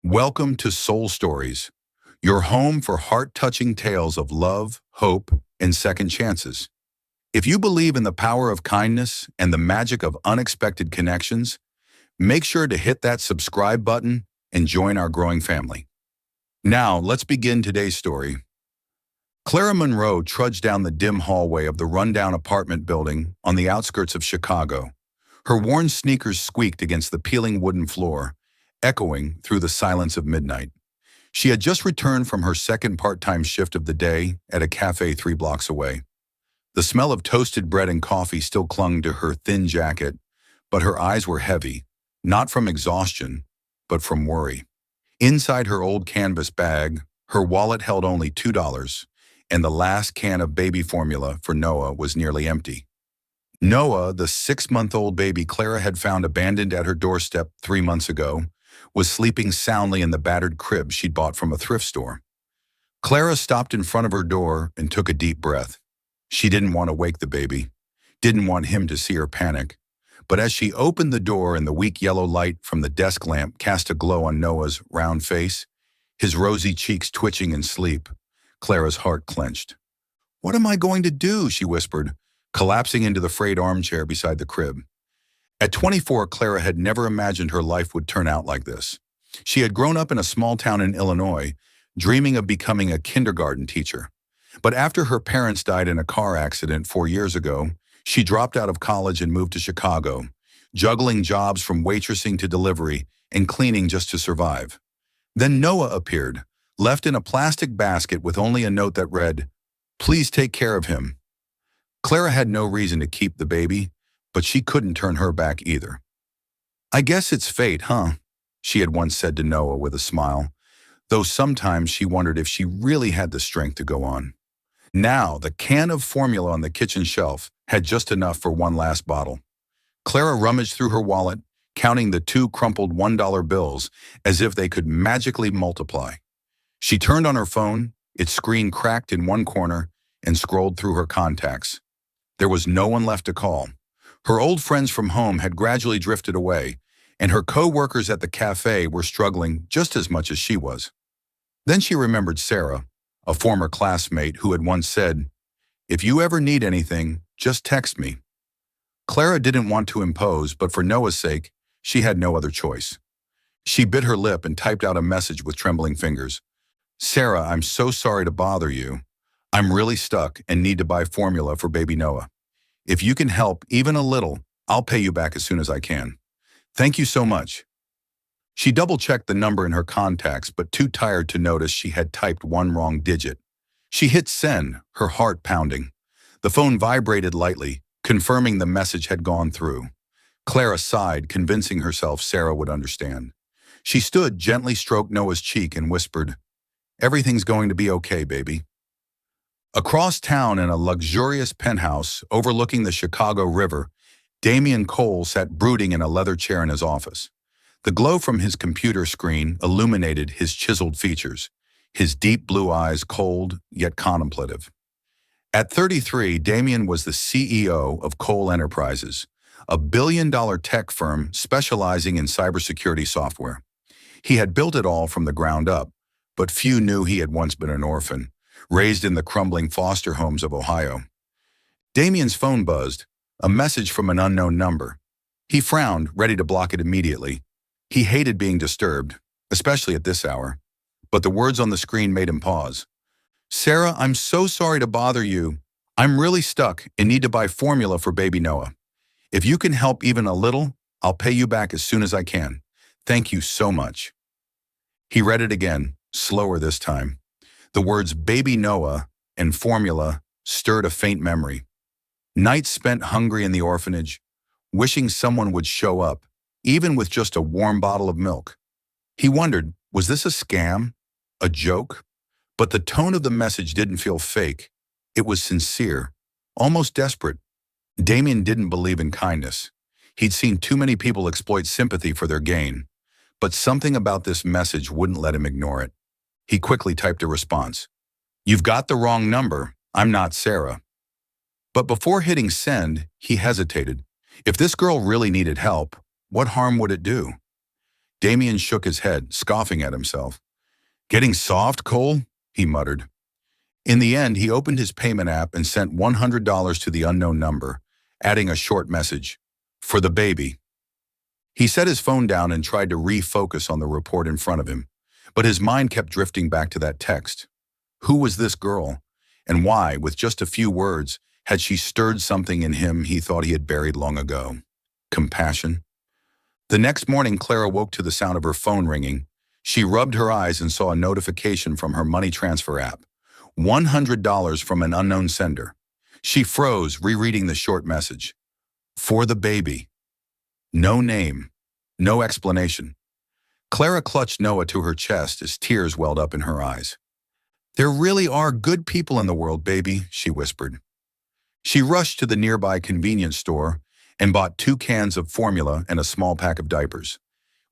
Welcome to Soul Stories, your home for heart-touching tales of love, hope, and second chances. If you believe in the power of kindness and the magic of unexpected connections, make sure to hit that subscribe button and join our growing family. Now, let's begin today's story. Clara Monroe trudged down the dim hallway of the rundown apartment building on the outskirts of Chicago. Her worn sneakers squeaked against the peeling wooden floor, echoing through the silence of midnight. She had just returned from her second part-time shift of the day at a cafe 3 blocks away. The smell of toasted bread and coffee still clung to her thin jacket, but her eyes were heavy, not from exhaustion, but from worry. Inside her old canvas bag, her wallet held only $2, and the last can of baby formula for Noah was nearly empty. Noah, the 6-month-old baby Clara had found abandoned at her doorstep 3 months ago, was sleeping soundly in the battered crib she'd bought from a thrift store. Clara stopped in front of her door and took a deep breath. She didn't want to wake the baby, didn't want him to see her panic. But as she opened the door and the weak yellow light from the desk lamp cast a glow on Noah's round face, his rosy cheeks twitching in sleep, Clara's heart clenched. "What am I going to do?" she whispered, collapsing into the frayed armchair beside the crib. At 24, Clara had never imagined her life would turn out like this. She had grown up in a small town in Illinois, dreaming of becoming a kindergarten teacher. But after her parents died in a car accident 4 years ago, she dropped out of college and moved to Chicago, juggling jobs from waitressing to delivery and cleaning just to survive. Then Noah appeared, left in a plastic basket with only a note that read, "Please take care of him." Clara had no reason to keep the baby, but she couldn't turn her back either. "I guess it's fate, huh?" she had once said to Noah with a smile, though sometimes she wondered if she really had the strength to go on. Now, the can of formula on the kitchen shelf had just enough for one last bottle. Clara rummaged through her wallet, counting the 2 crumpled $1 bills as if they could magically multiply. She turned on her phone, its screen cracked in one corner, and scrolled through her contacts. There was no one left to call. Her old friends from home had gradually drifted away, and her co-workers at the cafe were struggling just as much as she was. Then she remembered Sarah, a former classmate who had once said, "If you ever need anything, just text me." Clara didn't want to impose, but for Noah's sake, she had no other choice. She bit her lip and typed out a message with trembling fingers. "Sarah, I'm so sorry to bother you. I'm really stuck and need to buy formula for baby Noah. If you can help even a little, I'll pay you back as soon as I can. Thank you so much." She double-checked the number in her contacts, but too tired to notice she had typed one wrong digit. She hit send, her heart pounding. The phone vibrated lightly, confirming the message had gone through. Clara sighed, convincing herself Sarah would understand. She stood, gently stroked Noah's cheek and whispered, "Everything's going to be okay, baby." Across town in a luxurious penthouse overlooking the Chicago River, Damian Cole sat brooding in a leather chair in his office. The glow from his computer screen illuminated his chiseled features, his deep blue eyes cold yet contemplative. At 33, Damian was the CEO of Cole Enterprises, a billion-dollar tech firm specializing in cybersecurity software. He had built it all from the ground up, but few knew he had once been an orphan, raised in the crumbling foster homes of Ohio. Damian's phone buzzed, a message from an unknown number. He frowned, ready to block it immediately. He hated being disturbed, especially at this hour. But the words on the screen made him pause. "Sarah, I'm so sorry to bother you. I'm really stuck and need to buy formula for baby Noah. If you can help even a little, I'll pay you back as soon as I can. Thank you so much." He read it again, slower this time. The words baby Noah and formula stirred a faint memory. Nights spent hungry in the orphanage, wishing someone would show up, even with just a warm bottle of milk. He wondered, was this a scam? A joke? But the tone of the message didn't feel fake. It was sincere, almost desperate. Damien didn't believe in kindness. He'd seen too many people exploit sympathy for their gain. But something about this message wouldn't let him ignore it. He quickly typed a response. "You've got the wrong number. I'm not Sarah." But before hitting send, he hesitated. If this girl really needed help, what harm would it do? Damien shook his head, scoffing at himself. Getting soft, Cole? He muttered. In the end, he opened his payment app and sent $100 to the unknown number, adding a short message. For the baby. He set his phone down and tried to refocus on the report in front of him, but his mind kept drifting back to that text. Who was this girl? And why, with just a few words, had she stirred something in him he thought he had buried long ago? Compassion? The next morning, Clara woke to the sound of her phone ringing. She rubbed her eyes and saw a notification from her money transfer app. $100 from an unknown sender. She froze, rereading the short message. For the baby. No name. No explanation. Clara clutched Noah to her chest as tears welled up in her eyes. There really are good people in the world, baby, she whispered. She rushed to the nearby convenience store and bought 2 cans of formula and a small pack of diapers.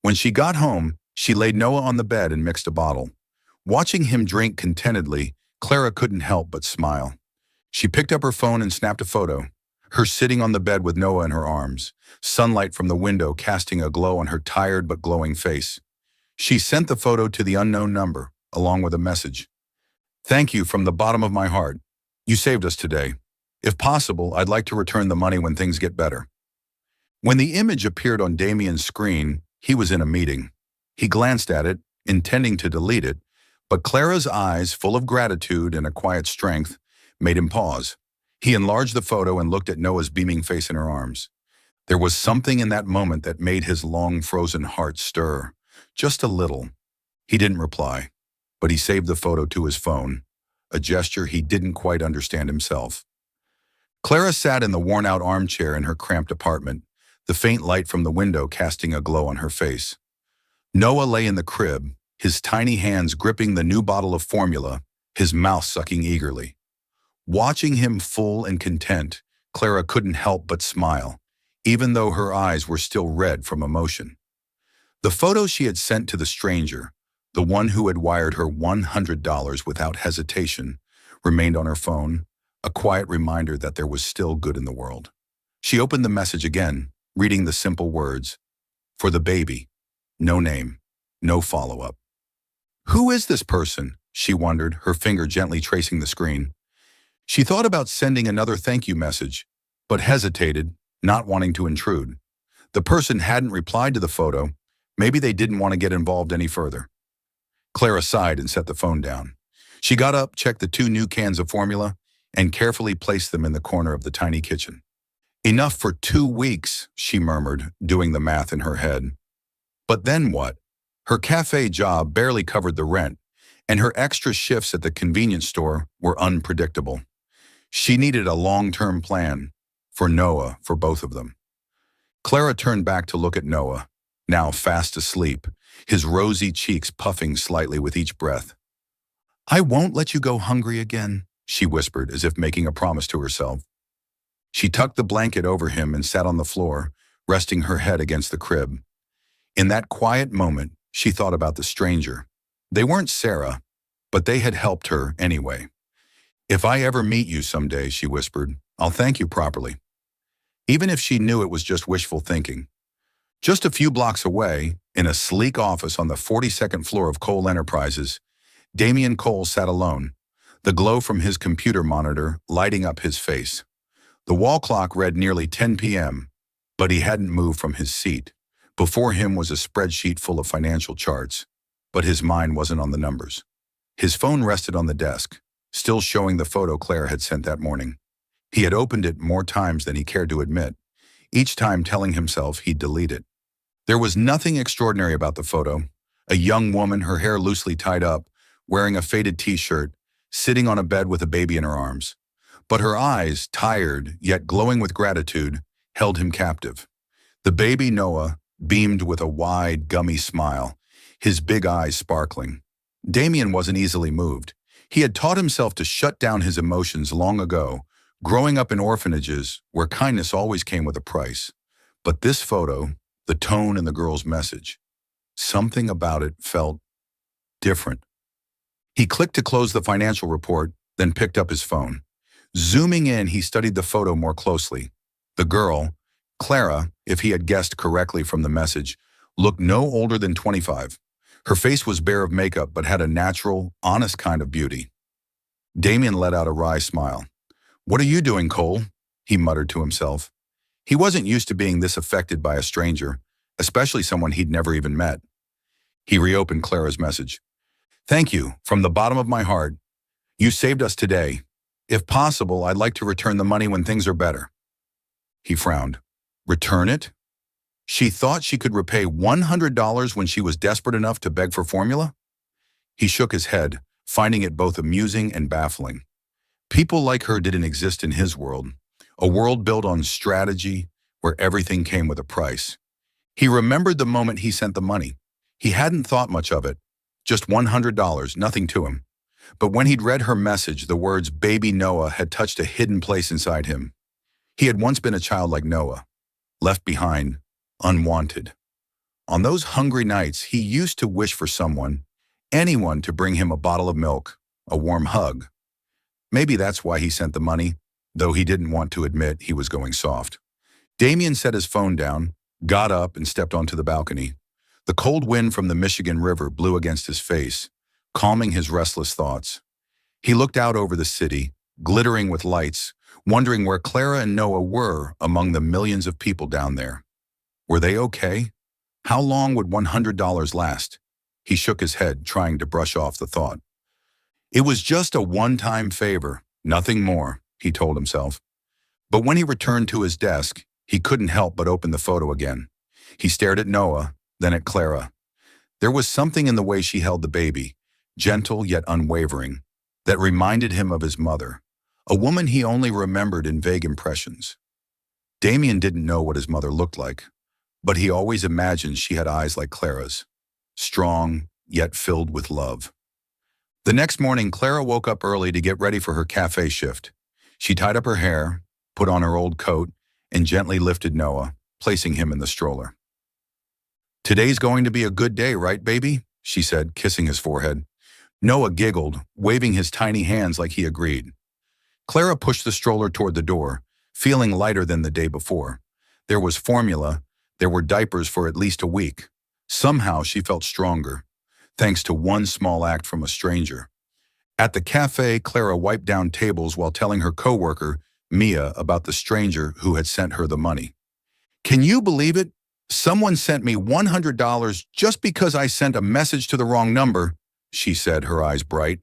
When she got home, she laid Noah on the bed and mixed a bottle. Watching him drink contentedly, Clara couldn't help but smile. She picked up her phone and snapped a photo, her sitting on the bed with Noah in her arms, sunlight from the window casting a glow on her tired but glowing face. She sent the photo to the unknown number, along with a message. Thank you from the bottom of my heart. You saved us today. If possible, I'd like to return the money when things get better. When the image appeared on Damien's screen, he was in a meeting. He glanced at it, intending to delete it, but Clara's eyes, full of gratitude and a quiet strength, made him pause. He enlarged the photo and looked at Noah's beaming face in her arms. There was something in that moment that made his long frozen heart stir, just a little. He didn't reply, but he saved the photo to his phone, a gesture he didn't quite understand himself. Clara sat in the worn-out armchair in her cramped apartment, the faint light from the window casting a glow on her face. Noah lay in the crib, his tiny hands gripping the new bottle of formula, his mouth sucking eagerly. Watching him full and content, Clara couldn't help but smile, even though her eyes were still red from emotion. The photo she had sent to the stranger, the one who had wired her $100 without hesitation, remained on her phone, a quiet reminder that there was still good in the world. She opened the message again, reading the simple words, for the baby, no name, no follow-up. Who is this person? She wondered, her finger gently tracing the screen. She thought about sending another thank you message, but hesitated, not wanting to intrude. The person hadn't replied to the photo. Maybe they didn't want to get involved any further. Clara sighed and set the phone down. She got up, checked the 2 new cans of formula, and carefully placed them in the corner of the tiny kitchen. Enough for 2 weeks, she murmured, doing the math in her head. But then what? Her cafe job barely covered the rent, and her extra shifts at the convenience store were unpredictable. She needed a long-term plan, for Noah, for both of them. Clara turned back to look at Noah, now fast asleep, his rosy cheeks puffing slightly with each breath. I won't let you go hungry again, she whispered, as if making a promise to herself. She tucked the blanket over him and sat on the floor, resting her head against the crib. In that quiet moment, she thought about the stranger. They weren't Sarah, but they had helped her anyway. If I ever meet you someday, she whispered, I'll thank you properly. Even if she knew it was just wishful thinking. Just a few blocks away, in a sleek office on the 42nd floor of Cole Enterprises, Damien Cole sat alone, the glow from his computer monitor lighting up his face. The wall clock read nearly 10 p.m., but he hadn't moved from his seat. Before him was a spreadsheet full of financial charts, but his mind wasn't on the numbers. His phone rested on the desk, still showing the photo Claire had sent that morning. He had opened it more times than he cared to admit, each time telling himself he'd delete it. There was nothing extraordinary about the photo. A young woman, her hair loosely tied up, wearing a faded t-shirt, sitting on a bed with a baby in her arms. But her eyes, tired yet glowing with gratitude, held him captive. The baby Noah beamed with a wide, gummy smile, his big eyes sparkling. Damien wasn't easily moved. He had taught himself to shut down his emotions long ago, growing up in orphanages where kindness always came with a price. But this photo, the tone in the girl's message, something about it felt different. He clicked to close the financial report, then picked up his phone. Zooming in, he studied the photo more closely. The girl, Clara, if he had guessed correctly from the message, looked no older than 25. Her face was bare of makeup but had a natural, honest kind of beauty. Damien let out a wry smile. "What are you doing, Cole?" he muttered to himself. He wasn't used to being this affected by a stranger, especially someone he'd never even met. He reopened Clara's message. "Thank you, from the bottom of my heart. You saved us today. If possible, I'd like to return the money when things are better." He frowned. Return it? She thought she could repay $100 when she was desperate enough to beg for formula? He shook his head, finding it both amusing and baffling. People like her didn't exist in his world, a world built on strategy where everything came with a price. He remembered the moment he sent the money. He hadn't thought much of it, just $100, nothing to him. But when he'd read her message, the words "baby Noah" had touched a hidden place inside him. He had once been a child like Noah, left behind, unwanted. On those hungry nights, he used to wish for someone, anyone, to bring him a bottle of milk, a warm hug. Maybe that's why he sent the money, though he didn't want to admit he was going soft. Damien set his phone down, got up, and stepped onto the balcony. The cold wind from the Michigan River blew against his face, calming his restless thoughts. He looked out over the city, glittering with lights, wondering where Clara and Noah were among the millions of people down there. Were they okay? How long would $100 last? He shook his head, trying to brush off the thought. It was just a one-time favor, nothing more, he told himself. But when he returned to his desk, he couldn't help but open the photo again. He stared at Noah, then at Clara. There was something in the way she held the baby, gentle yet unwavering, that reminded him of his mother, a woman he only remembered in vague impressions. Damien didn't know what his mother looked like, but he always imagined she had eyes like Clara's, strong yet filled with love. The next morning, Clara woke up early to get ready for her cafe shift. She tied up her hair, put on her old coat, and gently lifted Noah, placing him in the stroller. "Today's going to be a good day, right, baby?" she said, kissing his forehead. Noah giggled, waving his tiny hands like he agreed. Clara pushed the stroller toward the door, feeling lighter than the day before. There was formula, there were diapers for at least a week. Somehow she felt stronger, thanks to one small act from a stranger. At the cafe, Clara wiped down tables while telling her coworker, Mia, about the stranger who had sent her the money. "Can you believe it? Someone sent me $100 just because I sent a message to the wrong number," she said, her eyes bright.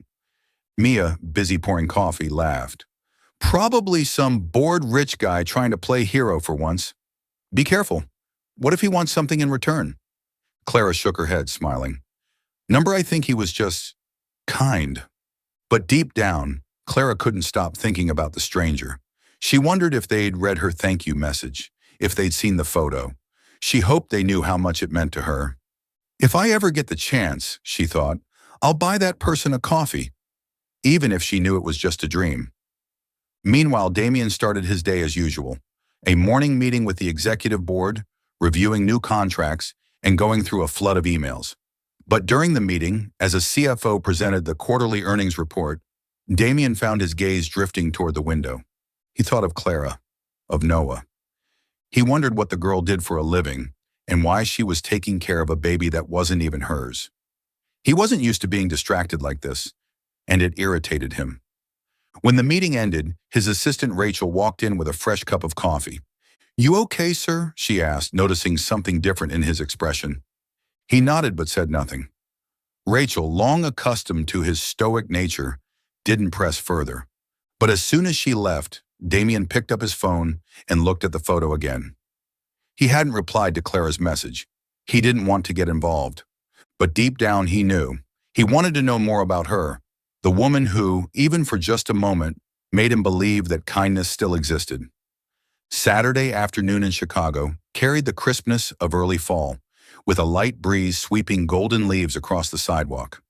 Mia, busy pouring coffee, laughed. "Probably some bored rich guy trying to play hero for once. Be careful. What if he wants something in return?" Clara shook her head, smiling. "Number, I think he was just kind." But deep down, Clara couldn't stop thinking about the stranger. She wondered if they'd read her thank you message, if they'd seen the photo. She hoped they knew how much it meant to her. "If I ever get the chance," she thought, "I'll buy that person a coffee," even if she knew it was just a dream. Meanwhile, Damien started his day as usual, a morning meeting with the executive board, reviewing new contracts, and going through a flood of emails. But during the meeting, as a CFO presented the quarterly earnings report, Damien found his gaze drifting toward the window. He thought of Clara, of Noah. He wondered what the girl did for a living and why she was taking care of a baby that wasn't even hers. He wasn't used to being distracted like this, and it irritated him. When the meeting ended, his assistant Rachel walked in with a fresh cup of coffee. "You okay, sir?" she asked, noticing something different in his expression. He nodded but said nothing. Rachel, long accustomed to his stoic nature, didn't press further. But as soon as she left, Damien picked up his phone and looked at the photo again. He hadn't replied to Clara's message. He didn't want to get involved. But deep down he knew. He wanted to know more about her, the woman who, even for just a moment, made him believe that kindness still existed. Saturday afternoon in Chicago carried the crispness of early fall, with a light breeze sweeping golden leaves across the sidewalk.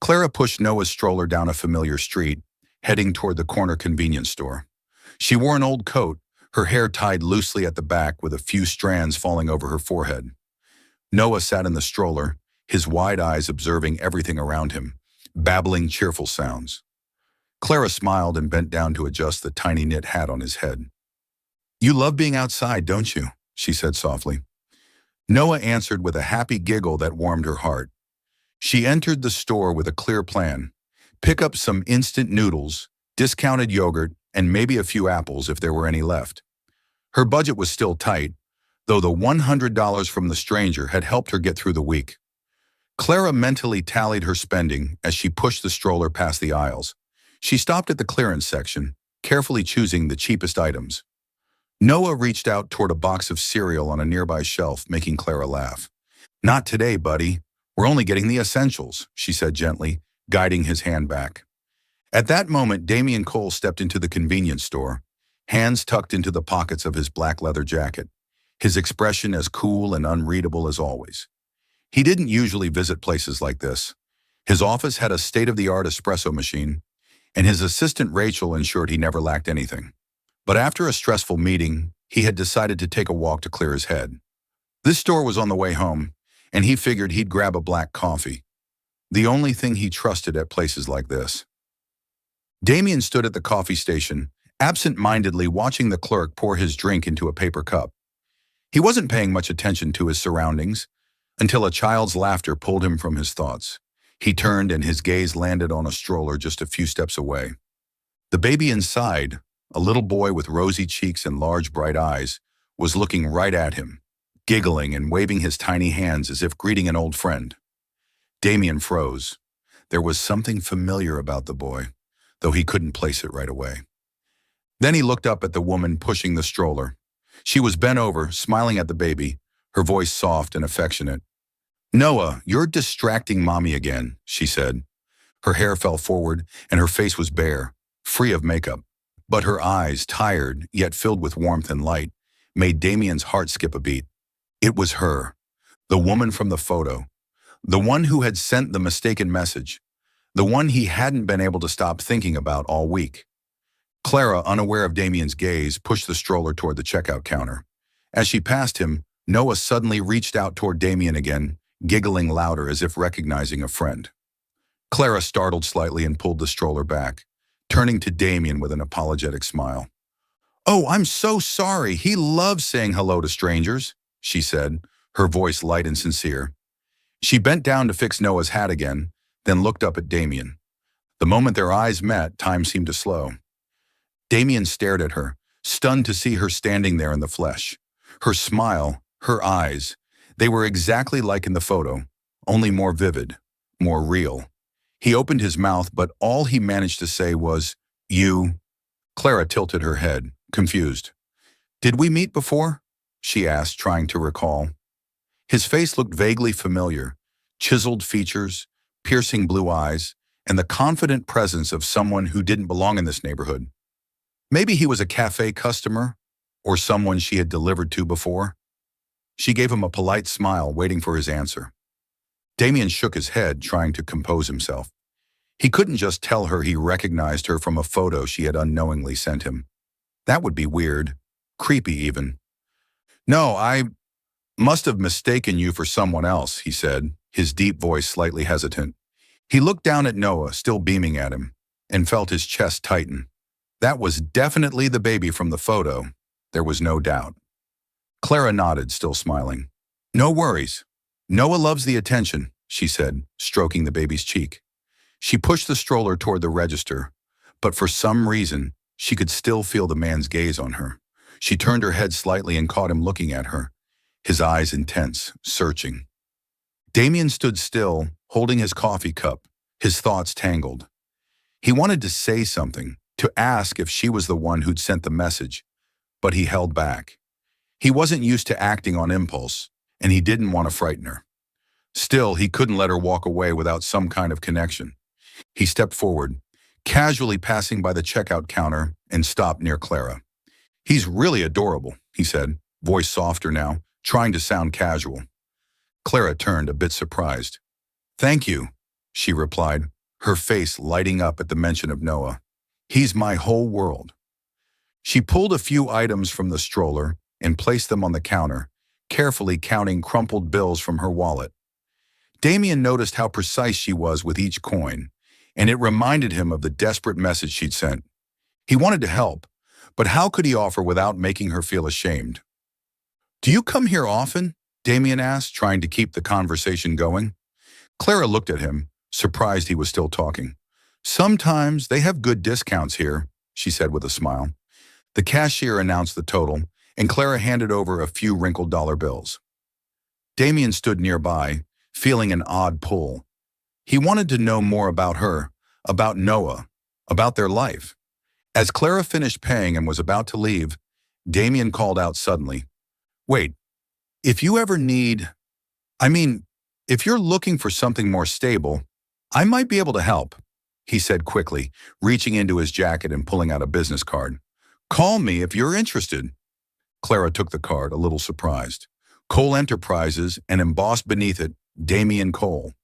Clara pushed Noah's stroller down a familiar street, heading toward the corner convenience store. She wore an old coat, her hair tied loosely at the back with a few strands falling over her forehead. Noah sat in the stroller, his wide eyes observing everything around him, babbling cheerful sounds. Clara smiled and bent down to adjust the tiny knit hat on his head. "You love being outside, don't you?" she said softly. Noah answered with a happy giggle that warmed her heart. She entered the store with a clear plan. Pick up some instant noodles, discounted yogurt, and maybe a few apples if there were any left. Her budget was still tight, though the $100 from the stranger had helped her get through the week. Clara mentally tallied her spending as she pushed the stroller past the aisles. She stopped at the clearance section, carefully choosing the cheapest items. Noah reached out toward a box of cereal on a nearby shelf, making Clara laugh. "Not today, buddy. We're only getting the essentials," she said gently, guiding his hand back. At that moment, Damien Cole stepped into the convenience store, hands tucked into the pockets of his black leather jacket, his expression as cool and unreadable as always. He didn't usually visit places like this. His office had a state-of-the-art espresso machine, and his assistant Rachel ensured he never lacked anything. But after a stressful meeting, he had decided to take a walk to clear his head. This store was on the way home, and he figured he'd grab a black coffee, the only thing he trusted at places like this. Damien stood at the coffee station, absent-mindedly watching the clerk pour his drink into a paper cup. He wasn't paying much attention to his surroundings until a child's laughter pulled him from his thoughts. He turned and his gaze landed on a stroller just a few steps away. The baby inside, a little boy with rosy cheeks and large bright eyes, was looking right at him, giggling and waving his tiny hands as if greeting an old friend. Damien froze. There was something familiar about the boy, though he couldn't place it right away. Then he looked up at the woman pushing the stroller. She was bent over, smiling at the baby, her voice soft and affectionate. "Noah, you're distracting Mommy again," she said. Her hair fell forward and her face was bare, free of makeup. But her eyes, tired yet filled with warmth and light, made Damien's heart skip a beat. It was her, the woman from the photo, the one who had sent the mistaken message, the one he hadn't been able to stop thinking about all week. Clara, unaware of Damien's gaze, pushed the stroller toward the checkout counter. As she passed him, Noah suddenly reached out toward Damien again, giggling louder as if recognizing a friend. Clara startled slightly and pulled the stroller back, turning to Damien with an apologetic smile. "Oh, I'm so sorry. He loves saying hello to strangers," she said, her voice light and sincere. She bent down to fix Noah's hat again, then looked up at Damien. The moment their eyes met, time seemed to slow. Damien stared at her, stunned to see her standing there in the flesh. Her smile, her eyes, they were exactly like in the photo, only more vivid, more real. He opened his mouth, but all he managed to say was, "You." Clara tilted her head, confused. "Did we meet before?" she asked, trying to recall. His face looked vaguely familiar, chiseled features, piercing blue eyes, and the confident presence of someone who didn't belong in this neighborhood. Maybe he was a cafe customer, or someone she had delivered to before. She gave him a polite smile, waiting for his answer. Damien shook his head, trying to compose himself. He couldn't just tell her he recognized her from a photo she had unknowingly sent him. That would be weird, creepy even. "No, I must have mistaken you for someone else," he said, his deep voice slightly hesitant. He looked down at Noah, still beaming at him, and felt his chest tighten. That was definitely the baby from the photo. There was no doubt. Clara nodded, still smiling. "No worries. Noah loves the attention," she said, stroking the baby's cheek. She pushed the stroller toward the register, but for some reason, she could still feel the man's gaze on her. She turned her head slightly and caught him looking at her, his eyes intense, searching. Damien stood still, holding his coffee cup, his thoughts tangled. He wanted to say something, to ask if she was the one who'd sent the message, but he held back. He wasn't used to acting on impulse, and he didn't want to frighten her. Still, he couldn't let her walk away without some kind of connection. He stepped forward, casually passing by the checkout counter, and stopped near Clara. "He's really adorable," he said, voice softer now, trying to sound casual. Clara turned, a bit surprised. "Thank you," she replied, her face lighting up at the mention of Noah. "He's my whole world." She pulled a few items from the stroller and placed them on the counter, carefully counting crumpled bills from her wallet. Damien noticed how precise she was with each coin, and it reminded him of the desperate message she'd sent. He wanted to help, but how could he offer without making her feel ashamed? "Do you come here often?" Damien asked, trying to keep the conversation going. Clara looked at him, surprised he was still talking. Sometimes they have good discounts here, she said with a smile. The cashier announced the total, and Clara handed over a few wrinkled dollar bills. Damien stood nearby, feeling an odd pull. He wanted to know more about her, about Noah, about their life. As Clara finished paying and was about to leave, Damien called out suddenly, "Wait, if you ever need, I mean, if you're looking for something more stable, I might be able to help," he said quickly, reaching into his jacket and pulling out a business card. "Call me if you're interested." Clara took the card, a little surprised. Cole Enterprises, and embossed beneath it, Damien Cole.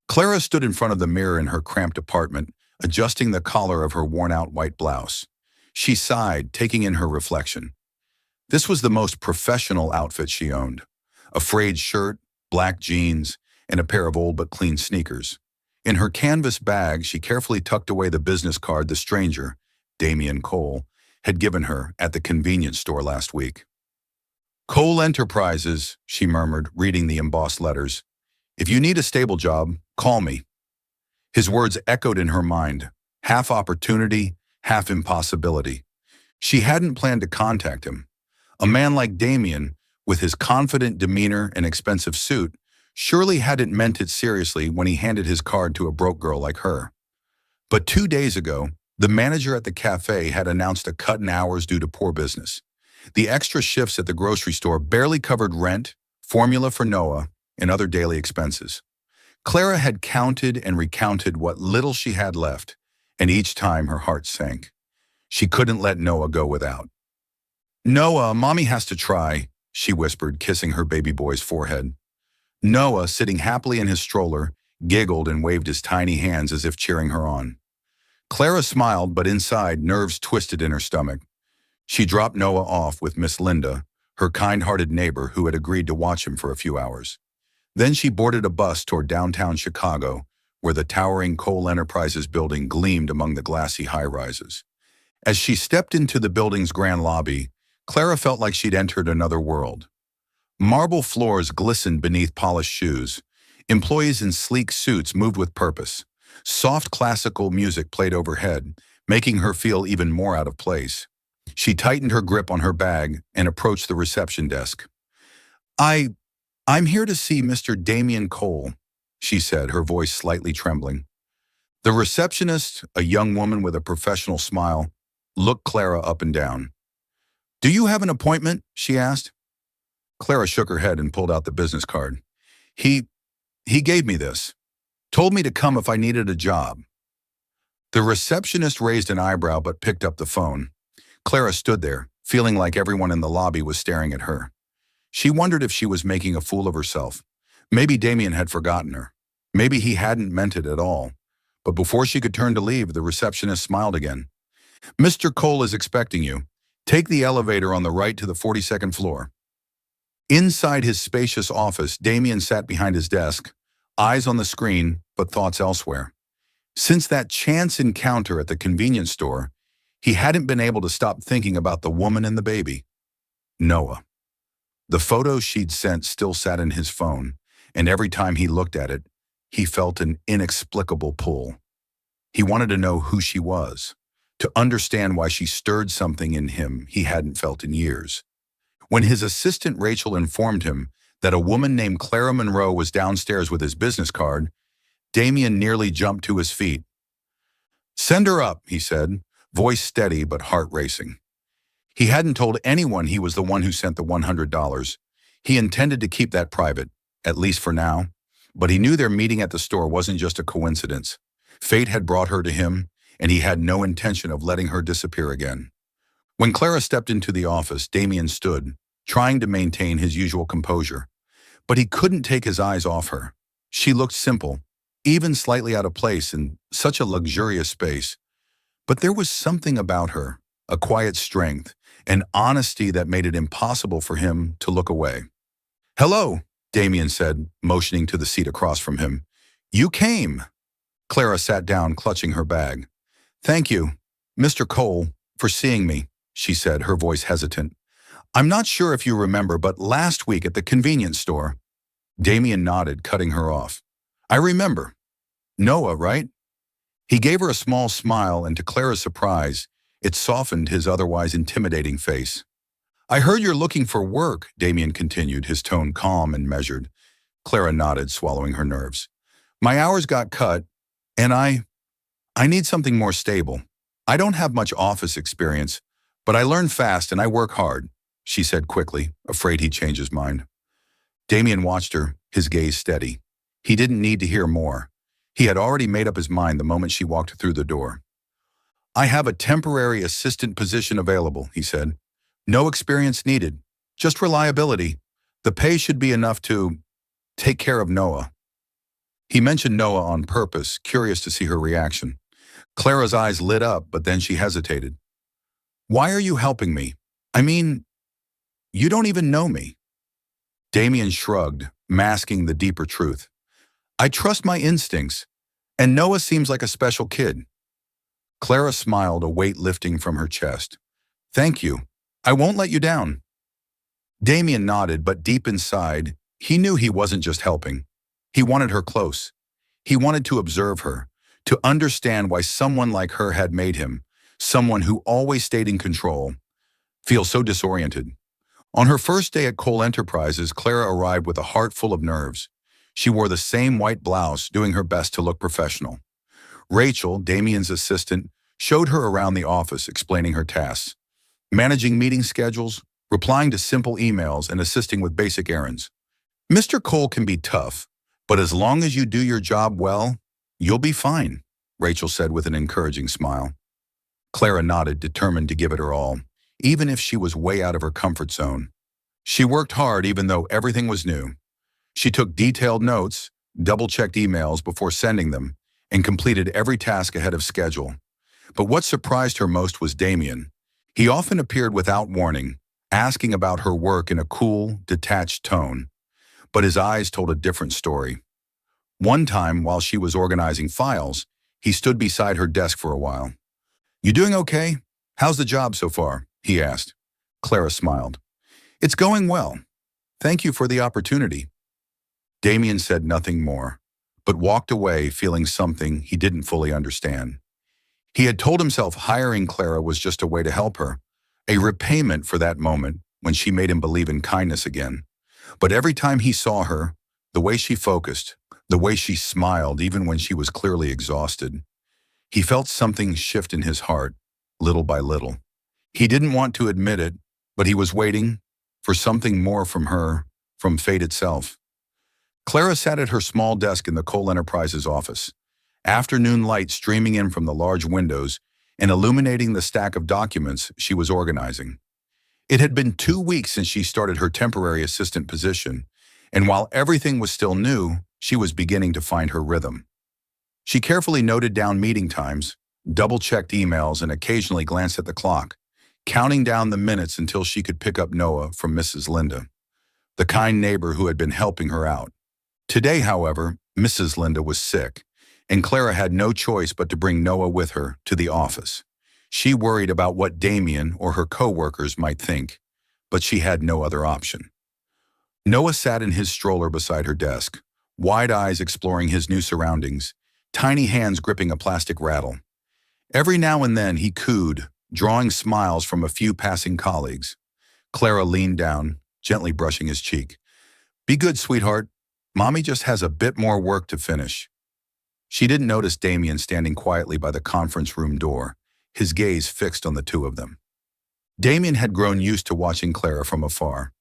Clara stood in front of the mirror in her cramped apartment, adjusting the collar of her worn-out white blouse. She sighed, taking in her reflection. This was the most professional outfit she owned. A frayed shirt, black jeans, and a pair of old but clean sneakers. In her canvas bag, she carefully tucked away the business card the stranger, Damien Cole, had given her at the convenience store last week. "Cole Enterprises," she murmured, reading the embossed letters. "If you need a stable job, call me." His words echoed in her mind, half opportunity, half impossibility. She hadn't planned to contact him. A man like Damien, with his confident demeanor and expensive suit, surely hadn't meant it seriously when he handed his card to a broke girl like her. But 2 days ago, the manager at the cafe had announced a cut in hours due to poor business. The extra shifts at the grocery store barely covered rent, formula for Noah, and other daily expenses. Clara had counted and recounted what little she had left, and each time her heart sank. She couldn't let Noah go without. "Noah, Mommy has to try," she whispered, kissing her baby boy's forehead. Noah, sitting happily in his stroller, giggled and waved his tiny hands as if cheering her on. Clara smiled, but inside, nerves twisted in her stomach. She dropped Noah off with Miss Linda, her kind-hearted neighbor who had agreed to watch him for a few hours. Then she boarded a bus toward downtown Chicago, where the towering Cole Enterprises building gleamed among the glassy high-rises. As she stepped into the building's grand lobby, Clara felt like she'd entered another world. Marble floors glistened beneath polished shoes. Employees in sleek suits moved with purpose. Soft classical music played overhead, making her feel even more out of place. She tightened her grip on her bag and approached the reception desk. I'm here to see Mr. Damien Cole," she said, her voice slightly trembling. The receptionist, a young woman with a professional smile, looked Clara up and down. "Do you have an appointment?" she asked. Clara shook her head and pulled out the business card. He gave me this. Told me to come if I needed a job." The receptionist raised an eyebrow but picked up the phone. Clara stood there, feeling like everyone in the lobby was staring at her. She wondered if she was making a fool of herself. Maybe Damien had forgotten her. Maybe he hadn't meant it at all. But before she could turn to leave, the receptionist smiled again. "Mr. Cole is expecting you. Take the elevator on the right to the 42nd floor." Inside his spacious office, Damien sat behind his desk, eyes on the screen, but thoughts elsewhere. Since that chance encounter at the convenience store, he hadn't been able to stop thinking about the woman and the baby. Noah. The photo she'd sent still sat in his phone, and every time he looked at it, he felt an inexplicable pull. He wanted to know who she was, to understand why she stirred something in him he hadn't felt in years. When his assistant Rachel informed him that a woman named Clara Monroe was downstairs with his business card, Damien nearly jumped to his feet. "Send her up," he said, voice steady but heart racing. He hadn't told anyone he was the one who sent the $100. He intended to keep that private, at least for now, but he knew their meeting at the store wasn't just a coincidence. Fate had brought her to him, and he had no intention of letting her disappear again. When Clara stepped into the office, Damien stood, trying to maintain his usual composure. But he couldn't take his eyes off her. She looked simple, even slightly out of place in such a luxurious space. But there was something about her, a quiet strength, an honesty that made it impossible for him to look away. "Hello," Damien said, motioning to the seat across from him. "You came." Clara sat down, clutching her bag. "Thank you, Mr. Cole, for seeing me," she said, her voice hesitant. I'm not sure if you remember, but last week at the convenience store, Damien nodded, cutting her off. I remember. Noah, right? He gave her a small smile, and to Clara's surprise, it softened his otherwise intimidating face. I heard you're looking for work, Damien continued, his tone calm and measured. Clara nodded, swallowing her nerves. My hours got cut, and I need something more stable. I don't have much office experience, but I learn fast and I work hard, she said quickly, afraid he'd change his mind. Damien watched her, his gaze steady. He didn't need to hear more. He had already made up his mind the moment she walked through the door. I have a temporary assistant position available, he said. No experience needed, just reliability. The pay should be enough to take care of Noah. He mentioned Noah on purpose, curious to see her reaction. Clara's eyes lit up, but then she hesitated. Why are you helping me? I mean, you don't even know me. Damien shrugged, masking the deeper truth. I trust my instincts, and Noah seems like a special kid. Clara smiled, a weight lifting from her chest. Thank you. I won't let you down. Damien nodded, but deep inside, he knew he wasn't just helping. He wanted her close. He wanted to observe her, to understand why someone like her had made him, someone who always stayed in control, feel so disoriented. On her first day at Cole Enterprises, Clara arrived with a heart full of nerves. She wore the same white blouse, doing her best to look professional. Rachel, Damien's assistant, showed her around the office, explaining her tasks, managing meeting schedules, replying to simple emails, and assisting with basic errands. Mr. Cole can be tough, but as long as you do your job well, you'll be fine, Rachel said with an encouraging smile. Clara nodded, determined to give it her all, even if she was way out of her comfort zone. She worked hard even though everything was new. She took detailed notes, double-checked emails before sending them, and completed every task ahead of schedule. But what surprised her most was Damien. He often appeared without warning, asking about her work in a cool, detached tone. But his eyes told a different story. One time, while she was organizing files, he stood beside her desk for a while. You doing okay? How's the job so far? He asked. Clara smiled. It's going well. Thank you for the opportunity. Damien said nothing more, but walked away feeling something he didn't fully understand. He had told himself hiring Clara was just a way to help her, a repayment for that moment when she made him believe in kindness again. But every time he saw her, the way she focused, the way she smiled even when she was clearly exhausted, he felt something shift in his heart, little by little. He didn't want to admit it, but he was waiting for something more from her, from fate itself. Clara sat at her small desk in the Cole Enterprises office, afternoon light streaming in from the large windows and illuminating the stack of documents she was organizing. It had been 2 weeks since she started her temporary assistant position, and while everything was still new, she was beginning to find her rhythm. She carefully noted down meeting times, double-checked emails, and occasionally glanced at the clock, counting down the minutes until she could pick up Noah from Mrs. Linda, the kind neighbor who had been helping her out. Today, however, Mrs. Linda was sick, and Clara had no choice but to bring Noah with her to the office. She worried about what Damien or her co-workers might think, but she had no other option. Noah sat in his stroller beside her desk, wide eyes exploring his new surroundings, tiny hands gripping a plastic rattle. Every now and then he cooed, drawing smiles from a few passing colleagues. Clara leaned down, gently brushing his cheek. Be good, sweetheart. Mommy just has a bit more work to finish. She didn't notice Damien standing quietly by the conference room door, his gaze fixed on the two of them. Damien had grown used to watching Clara from afar.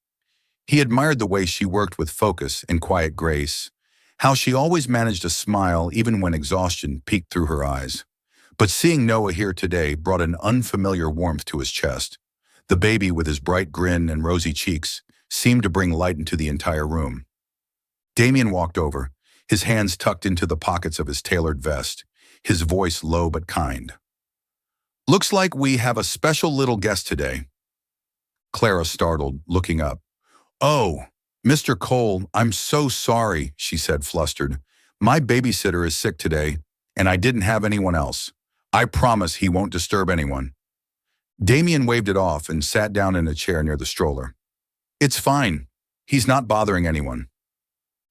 He admired the way she worked with focus and quiet grace, how she always managed a smile even when exhaustion peeked through her eyes. But seeing Noah here today brought an unfamiliar warmth to his chest. The baby, with his bright grin and rosy cheeks, seemed to bring light into the entire room. Damien walked over, his hands tucked into the pockets of his tailored vest, his voice low but kind. Looks like we have a special little guest today. Clara startled, looking up. Oh, Mr. Cole, I'm so sorry, she said, flustered. My babysitter is sick today, and I didn't have anyone else. I promise he won't disturb anyone. Damien waved it off and sat down in a chair near the stroller. It's fine. He's not bothering anyone.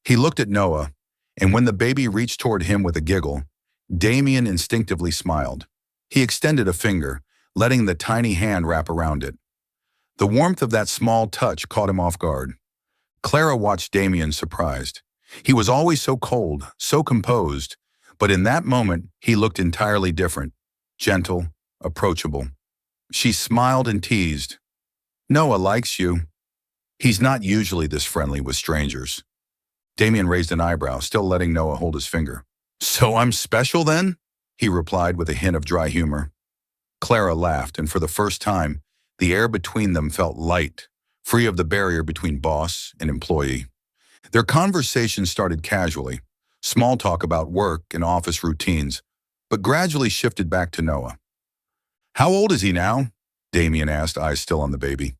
He looked at Noah, and when the baby reached toward him with a giggle, Damien instinctively smiled. He extended a finger, letting the tiny hand wrap around it. The warmth of that small touch caught him off guard. Clara watched Damien surprised. He was always so cold, so composed, but in that moment he looked entirely different, gentle, approachable. She smiled and teased. Noah likes you. He's not usually this friendly with strangers. Damien raised an eyebrow, still letting Noah hold his finger. So I'm special then? He replied with a hint of dry humor. Clara laughed, and for the first time, the air between them felt light, free of the barrier between boss and employee. Their conversation started casually, small talk about work and office routines, but gradually shifted back to Noah. How old is he now? Damien asked, eyes still on the baby.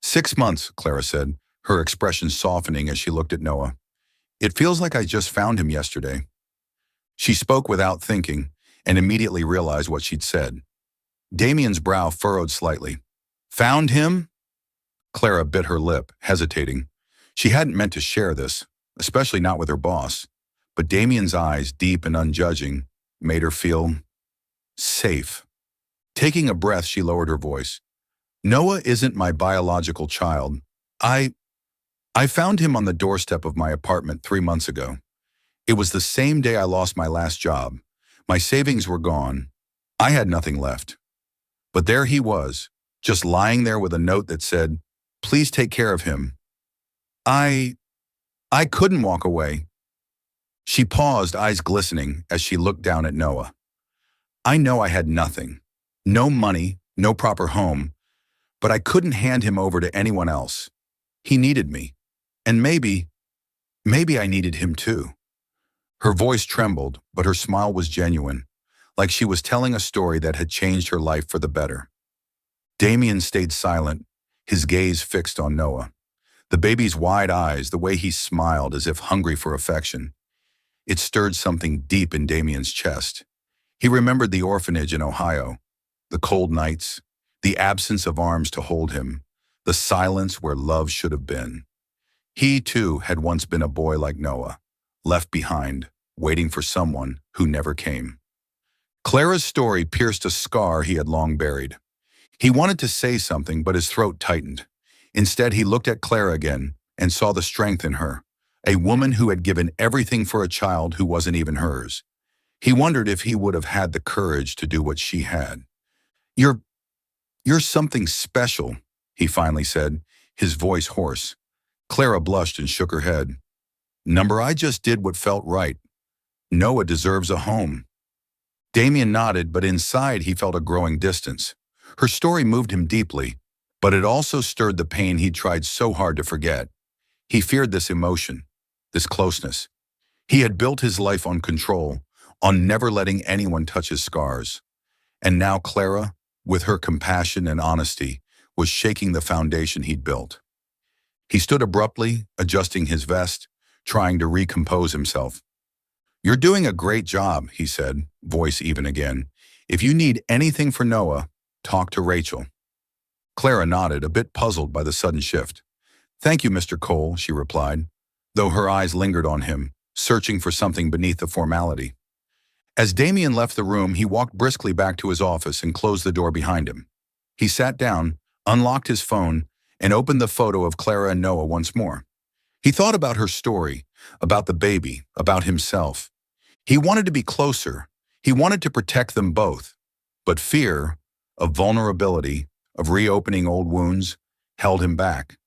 6 months, Clara said, her expression softening as she looked at Noah. It feels like I just found him yesterday. She spoke without thinking and immediately realized what she'd said. Damien's brow furrowed slightly. Found him? Clara bit her lip, hesitating. She hadn't meant to share this, especially not with her boss, but Damien's eyes, deep and unjudging, made her feel safe. Taking a breath, she lowered her voice. Noah isn't my biological child. I found him on the doorstep of my apartment 3 months ago. It was the same day I lost my last job. My savings were gone. I had nothing left. But there he was, just lying there with a note that said, please take care of him. I couldn't walk away. She paused, eyes glistening, as she looked down at Noah. I know I had nothing. No money, no proper home, but I couldn't hand him over to anyone else. He needed me. And maybe I needed him too. Her voice trembled, but her smile was genuine, like she was telling a story that had changed her life for the better. Damien stayed silent, his gaze fixed on Noah. The baby's wide eyes, the way he smiled as if hungry for affection. It stirred something deep in Damien's chest. He remembered the orphanage in Ohio, the cold nights, the absence of arms to hold him, the silence where love should have been. He, too, had once been a boy like Noah, left behind, waiting for someone who never came. Clara's story pierced a scar he had long buried. He wanted to say something, but his throat tightened. Instead, he looked at Clara again and saw the strength in her, a woman who had given everything for a child who wasn't even hers. He wondered if he would have had the courage to do what she had. You're something special, he finally said, his voice hoarse. Clara blushed and shook her head. Number, I just did what felt right. Noah deserves a home. Damien nodded, but inside he felt a growing distance. Her story moved him deeply, but it also stirred the pain he'd tried so hard to forget. He feared this emotion, this closeness. He had built his life on control, on never letting anyone touch his scars. And now Clara, with her compassion and honesty, was shaking the foundation he'd built. He stood abruptly, adjusting his vest, trying to recompose himself. You're doing a great job, he said, voice even again. If you need anything for Noah, talk to Rachel. Clara nodded, a bit puzzled by the sudden shift. Thank you, Mr. Cole, she replied, though her eyes lingered on him, searching for something beneath the formality. As Damien left the room, he walked briskly back to his office and closed the door behind him. He sat down, unlocked his phone, and opened the photo of Clara and Noah once more. He thought about her story, about the baby, about himself. He wanted to be closer. He wanted to protect them both. But fear, of vulnerability, of reopening old wounds, held him back.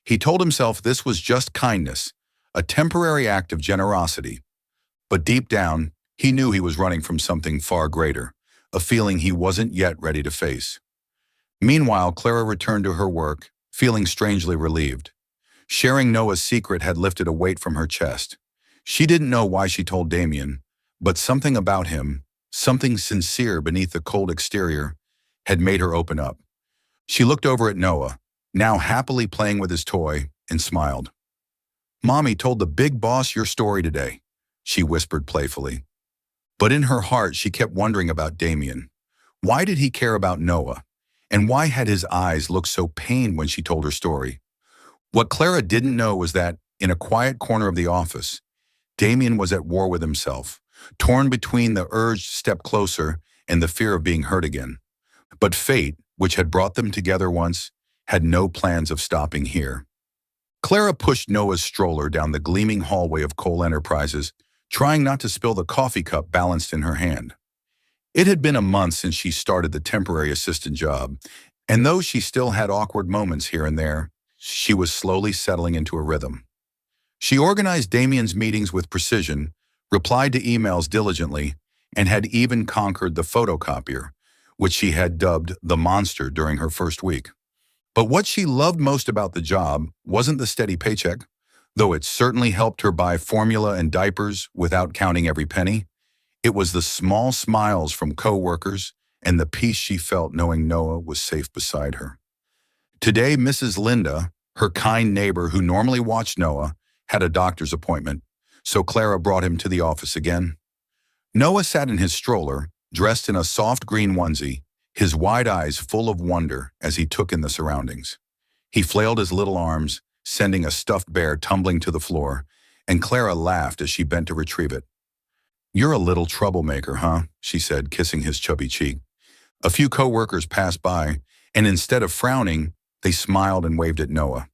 He told himself this was just kindness, a temporary act of generosity. But deep down, he knew he was running from something far greater, a feeling he wasn't yet ready to face. Meanwhile, Clara returned to her work, feeling strangely relieved. Sharing Noah's secret had lifted a weight from her chest. She didn't know why she told Damien, but something about him, something sincere beneath the cold exterior, had made her open up. She looked over at Noah, now happily playing with his toy, and smiled. Mommy told the big boss your story today, she whispered playfully. But in her heart, she kept wondering about Damien. Why did he care about Noah? And why had his eyes looked so pained when she told her story? What Clara didn't know was that, in a quiet corner of the office, Damien was at war with himself, torn between the urge to step closer and the fear of being hurt again. But fate, which had brought them together once, had no plans of stopping here. Clara pushed Noah's stroller down the gleaming hallway of Cole Enterprises, trying not to spill the coffee cup balanced in her hand. It had been a month since she started the temporary assistant job, and though she still had awkward moments here and there, she was slowly settling into a rhythm. She organized Damien's meetings with precision, replied to emails diligently, and had even conquered the photocopier, which she had dubbed the monster during her first week. But what she loved most about the job wasn't the steady paycheck, though it certainly helped her buy formula and diapers without counting every penny. It was the small smiles from coworkers and the peace she felt knowing Noah was safe beside her. Today, Mrs. Linda, her kind neighbor who normally watched Noah, had a doctor's appointment, so Clara brought him to the office again. Noah sat in his stroller, dressed in a soft green onesie, his wide eyes full of wonder as he took in the surroundings. He flailed his little arms, sending a stuffed bear tumbling to the floor, and Clara laughed as she bent to retrieve it. "You're a little troublemaker, huh?" she said, kissing his chubby cheek. A few coworkers passed by, and instead of frowning, they smiled and waved at Noah.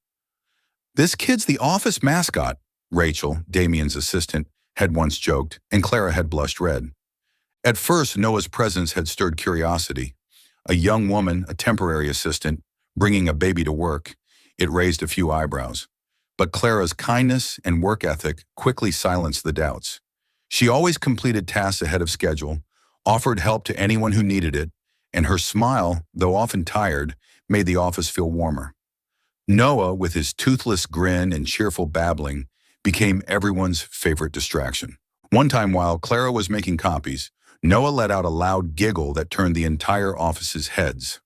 "This kid's the office mascot," Rachel, Damien's assistant, had once joked, and Clara had blushed red. At first, Noah's presence had stirred curiosity. A young woman, a temporary assistant, bringing a baby to work, it raised a few eyebrows. But Clara's kindness and work ethic quickly silenced the doubts. She always completed tasks ahead of schedule, offered help to anyone who needed it, and her smile, though often tired, made the office feel warmer. Noah, with his toothless grin and cheerful babbling, became everyone's favorite distraction. One time while Clara was making copies, Noah let out a loud giggle that turned the entire office's heads.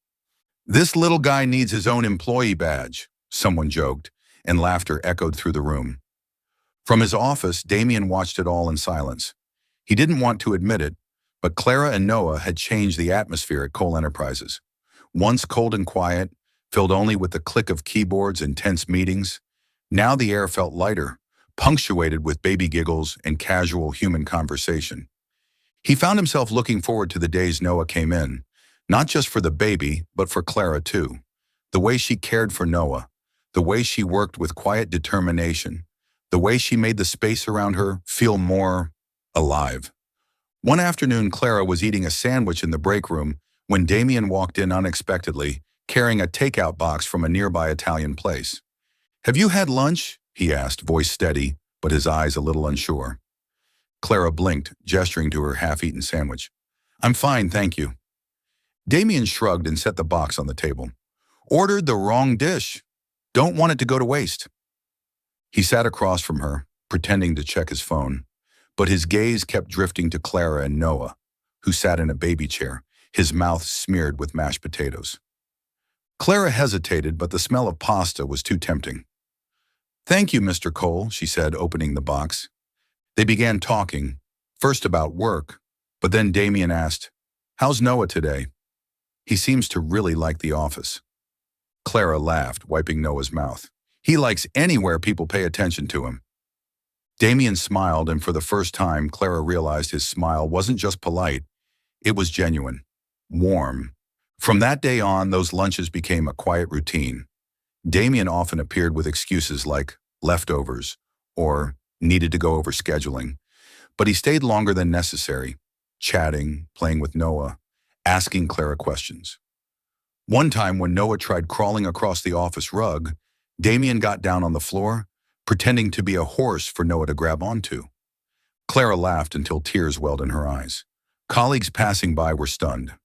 "This little guy needs his own employee badge," someone joked, and laughter echoed through the room. From his office, Damien watched it all in silence. He didn't want to admit it, but Clara and Noah had changed the atmosphere at Cole Enterprises. Once cold and quiet, filled only with the click of keyboards and tense meetings, now the air felt lighter, punctuated with baby giggles and casual human conversation. He found himself looking forward to the days Noah came in, not just for the baby, but for Clara too. The way she cared for Noah, the way she worked with quiet determination, the way she made the space around her feel more alive. One afternoon, Clara was eating a sandwich in the break room when Damien walked in unexpectedly, carrying a takeout box from a nearby Italian place. "Have you had lunch?" he asked, voice steady, but his eyes a little unsure. Clara blinked, gesturing to her half-eaten sandwich. "I'm fine, thank you." Damien shrugged and set the box on the table. "Ordered the wrong dish. Don't want it to go to waste." He sat across from her, pretending to check his phone, but his gaze kept drifting to Clara and Noah, who sat in a baby chair, his mouth smeared with mashed potatoes. Clara hesitated, but the smell of pasta was too tempting. "Thank you, Mr. Cole," she said, opening the box. They began talking, first about work, but then Damien asked, "How's Noah today? He seems to really like the office." Clara laughed, wiping Noah's mouth. "He likes anywhere people pay attention to him." Damien smiled, and for the first time, Clara realized his smile wasn't just polite, it was genuine, warm. From that day on, those lunches became a quiet routine. Damien often appeared with excuses like leftovers or needed to go over scheduling, but he stayed longer than necessary, chatting, playing with Noah, asking Clara questions. One time when Noah tried crawling across the office rug, Damien got down on the floor, pretending to be a horse for Noah to grab onto. Clara laughed until tears welled in her eyes. Colleagues passing by were stunned.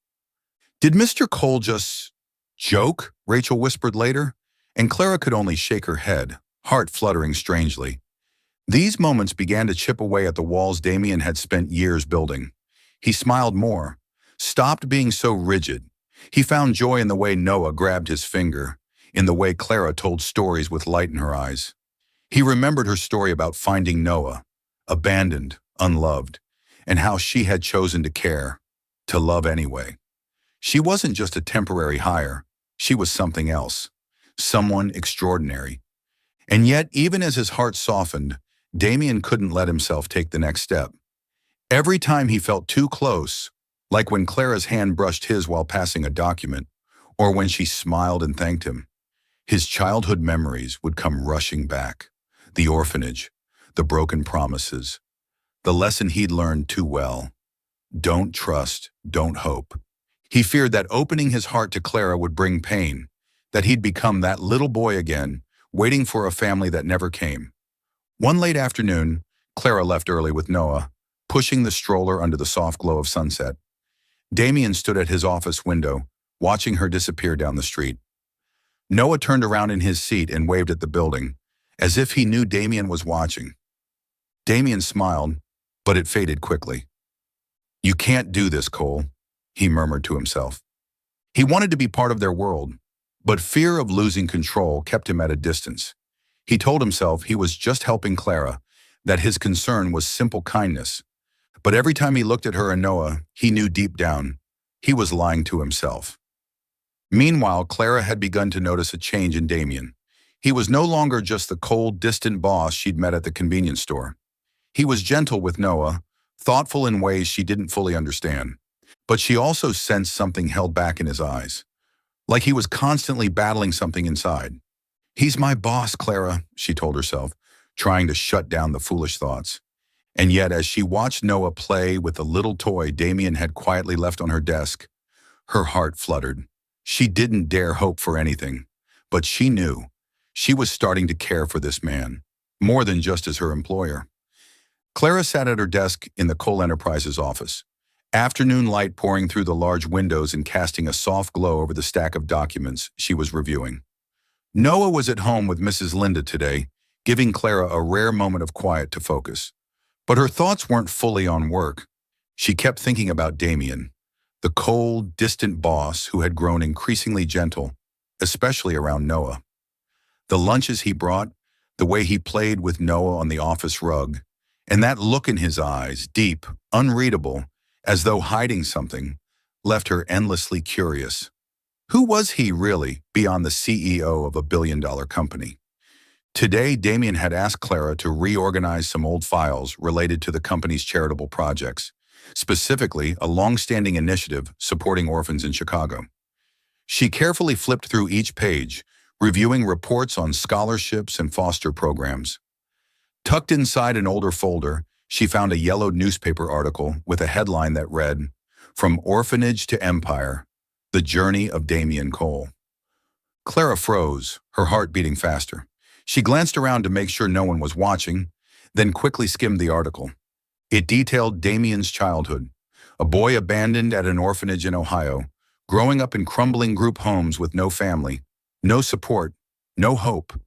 "Did Mr. Cole just joke?" Rachel whispered later, and Clara could only shake her head, heart fluttering strangely. These moments began to chip away at the walls Damien had spent years building. He smiled more, stopped being so rigid. He found joy in the way Noah grabbed his finger, in the way Clara told stories with light in her eyes. He remembered her story about finding Noah, abandoned, unloved, and how she had chosen to care, to love anyway. She wasn't just a temporary hire. She was something else. Someone extraordinary. And yet, even as his heart softened, Damien couldn't let himself take the next step. Every time he felt too close, like when Clara's hand brushed his while passing a document, or when she smiled and thanked him, his childhood memories would come rushing back. The orphanage, the broken promises, the lesson he'd learned too well. Don't trust, don't hope. He feared that opening his heart to Clara would bring pain, that he'd become that little boy again, waiting for a family that never came. One late afternoon, Clara left early with Noah, pushing the stroller under the soft glow of sunset. Damien stood at his office window, watching her disappear down the street. Noah turned around in his seat and waved at the building, as if he knew Damien was watching. Damien smiled, but it faded quickly. "You can't do this, Cole," he murmured to himself. He wanted to be part of their world, but fear of losing control kept him at a distance. He told himself he was just helping Clara, that his concern was simple kindness. But every time he looked at her and Noah, he knew deep down he was lying to himself. Meanwhile, Clara had begun to notice a change in Damien. He was no longer just the cold, distant boss she'd met at the convenience store. He was gentle with Noah, thoughtful in ways she didn't fully understand. But she also sensed something held back in his eyes, like he was constantly battling something inside. "He's my boss, Clara," she told herself, trying to shut down the foolish thoughts. And yet, as she watched Noah play with the little toy Damien had quietly left on her desk, her heart fluttered. She didn't dare hope for anything, but she knew she was starting to care for this man, more than just as her employer. Clara sat at her desk in the Cole Enterprises office, afternoon light pouring through the large windows and casting a soft glow over the stack of documents she was reviewing. Noah was at home with Mrs. Linda today, giving Clara a rare moment of quiet to focus. But her thoughts weren't fully on work. She kept thinking about Damien, the cold, distant boss who had grown increasingly gentle, especially around Noah. The lunches he brought, the way he played with Noah on the office rug, and that look in his eyes, deep, unreadable, as though hiding something, left her endlessly curious. Who was he really beyond the CEO of a billion-dollar company? Today, Damien had asked Clara to reorganize some old files related to the company's charitable projects, specifically a long-standing initiative supporting orphans in Chicago. She carefully flipped through each page, reviewing reports on scholarships and foster programs. Tucked inside an older folder, she found a yellowed newspaper article with a headline that read, "From Orphanage to Empire, The Journey of Damien Cole." Clara froze, her heart beating faster. She glanced around to make sure no one was watching, then quickly skimmed the article. It detailed Damien's childhood, a boy abandoned at an orphanage in Ohio, growing up in crumbling group homes with no family, no support, no hope.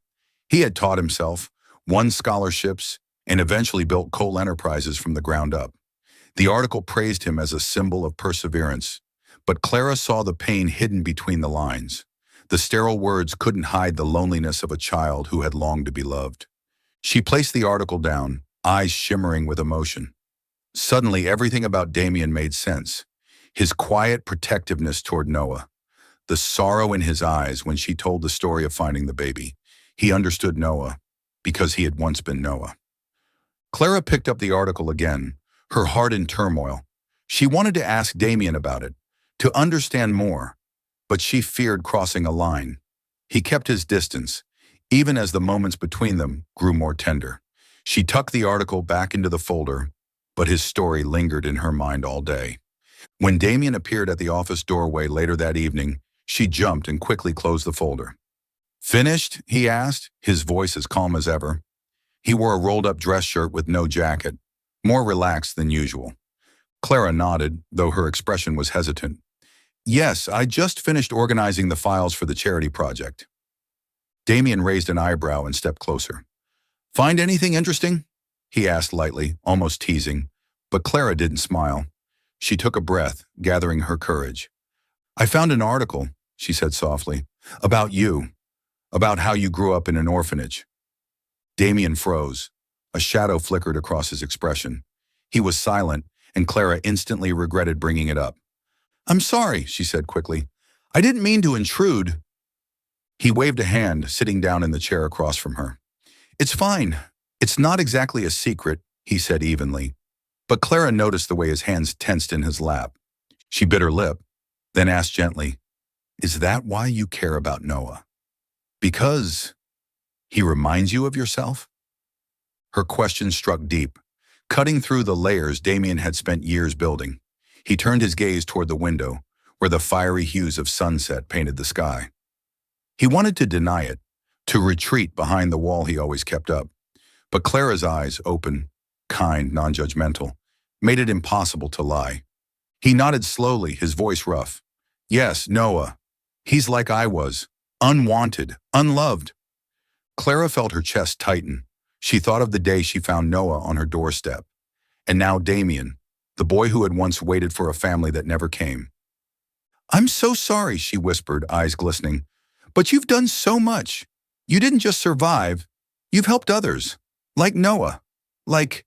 He had taught himself, won scholarships, and eventually built Cole Enterprises from the ground up. The article praised him as a symbol of perseverance, but Clara saw the pain hidden between the lines. The sterile words couldn't hide the loneliness of a child who had longed to be loved. She placed the article down, eyes shimmering with emotion. Suddenly, everything about Damien made sense. His quiet protectiveness toward Noah, the sorrow in his eyes when she told the story of finding the baby. He understood Noah because he had once been Noah. Clara picked up the article again, her heart in turmoil. She wanted to ask Damien about it, to understand more, but she feared crossing a line. He kept his distance, even as the moments between them grew more tender. She tucked the article back into the folder, but his story lingered in her mind all day. When Damien appeared at the office doorway later that evening, she jumped and quickly closed the folder. "Finished?" he asked, his voice as calm as ever. He wore a rolled-up dress shirt with no jacket, more relaxed than usual. Clara nodded, though her expression was hesitant. "Yes, I just finished organizing the files for the charity project." Damien raised an eyebrow and stepped closer. "Find anything interesting?" he asked lightly, almost teasing, but Clara didn't smile. She took a breath, gathering her courage. "I found an article," she said softly, "about you, about how you grew up in an orphanage." Damien froze. A shadow flickered across his expression. He was silent, and Clara instantly regretted bringing it up. I'm sorry, she said quickly. I didn't mean to intrude. He waved a hand, sitting down in the chair across from her. It's fine. It's not exactly a secret, he said evenly. But Clara noticed the way his hands tensed in his lap. She bit her lip, then asked gently, Is that why you care about Noah? Because he reminds you of yourself? Her question struck deep, cutting through the layers Damien had spent years building. He turned his gaze toward the window, where the fiery hues of sunset painted the sky. He wanted to deny it, to retreat behind the wall he always kept up. But Clara's eyes, open, kind, non-judgmental, made it impossible to lie. He nodded slowly, his voice rough. Yes, Noah. He's like I was, unwanted, unloved. Clara felt her chest tighten. She thought of the day she found Noah on her doorstep. And now Damien, the boy who had once waited for a family that never came. I'm so sorry, she whispered, eyes glistening. But you've done so much. You didn't just survive. You've helped others. Like Noah. Like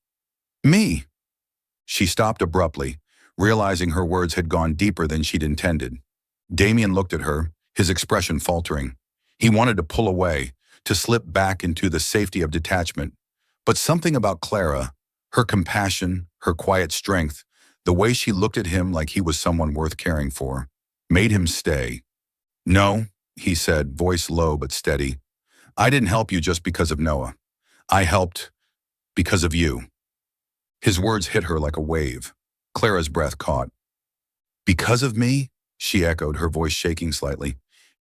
me. She stopped abruptly, realizing her words had gone deeper than she'd intended. Damien looked at her, his expression faltering. He wanted to pull away, to slip back into the safety of detachment. But something about Clara, her compassion, her quiet strength, the way she looked at him like he was someone worth caring for, made him stay. No, he said, voice low but steady. I didn't help you just because of Noah. I helped because of you. His words hit her like a wave. Clara's breath caught. Because of me? She echoed, her voice shaking slightly.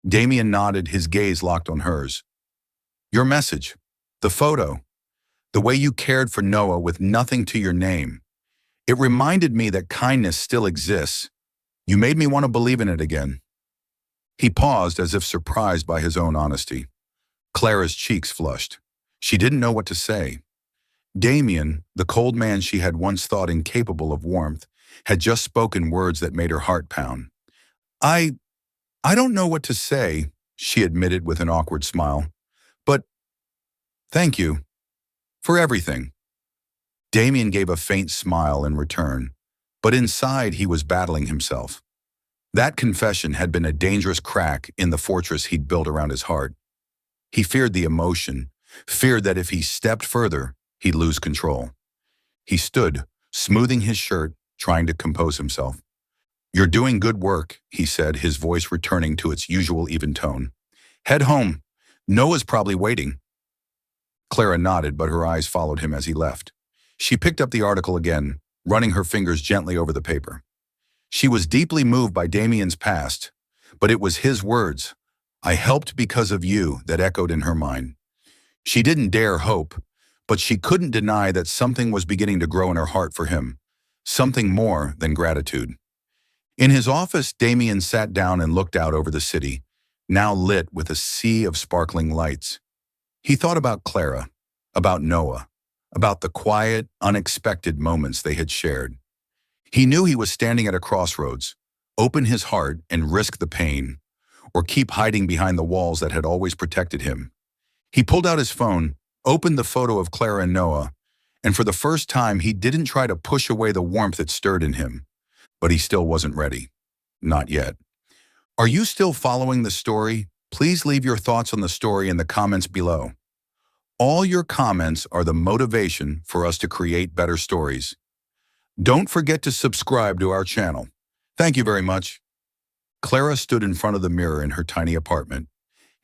Damien nodded, his gaze locked on hers. Your message, the photo, the way you cared for Noah with nothing to your name. It reminded me that kindness still exists. You made me want to believe in it again. He paused as if surprised by his own honesty. Clara's cheeks flushed. She didn't know what to say. Damien, the cold man she had once thought incapable of warmth, had just spoken words that made her heart pound. I don't know what to say, she admitted with an awkward smile. But thank you for everything. Damien gave a faint smile in return, but inside he was battling himself. That confession had been a dangerous crack in the fortress he'd built around his heart. He feared the emotion, feared that if he stepped further, he'd lose control. He stood, smoothing his shirt, trying to compose himself. You're doing good work, he said, his voice returning to its usual even tone. Head home. Noah's probably waiting. Clara nodded, but her eyes followed him as he left. She picked up the article again, running her fingers gently over the paper. She was deeply moved by Damien's past, but it was his words, I helped because of you, that echoed in her mind. She didn't dare hope, but she couldn't deny that something was beginning to grow in her heart for him, something more than gratitude. In his office, Damien sat down and looked out over the city, now lit with a sea of sparkling lights. He thought about Clara, about Noah, about the quiet, unexpected moments they had shared. He knew he was standing at a crossroads, open his heart and risk the pain, or keep hiding behind the walls that had always protected him. He pulled out his phone, opened the photo of Clara and Noah, and for the first time he didn't try to push away the warmth that stirred in him. But he still wasn't ready. Not yet. Are you still following the story? Please leave your thoughts on the story in the comments below. All your comments are the motivation for us to create better stories. Don't forget to subscribe to our channel. Thank you very much. Clara stood in front of the mirror in her tiny apartment,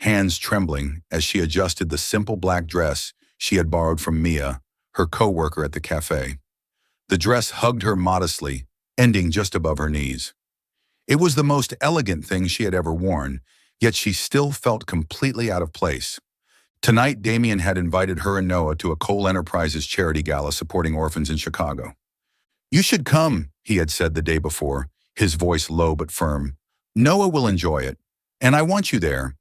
hands trembling as she adjusted the simple black dress she had borrowed from Mia, her co-worker at the cafe. The dress hugged her modestly, ending just above her knees. It was the most elegant thing she had ever worn, yet she still felt completely out of place. Tonight, Damien had invited her and Noah to a Cole Enterprises charity gala supporting orphans in Chicago. You should come, he had said the day before, his voice low but firm. Noah will enjoy it, and I want you there.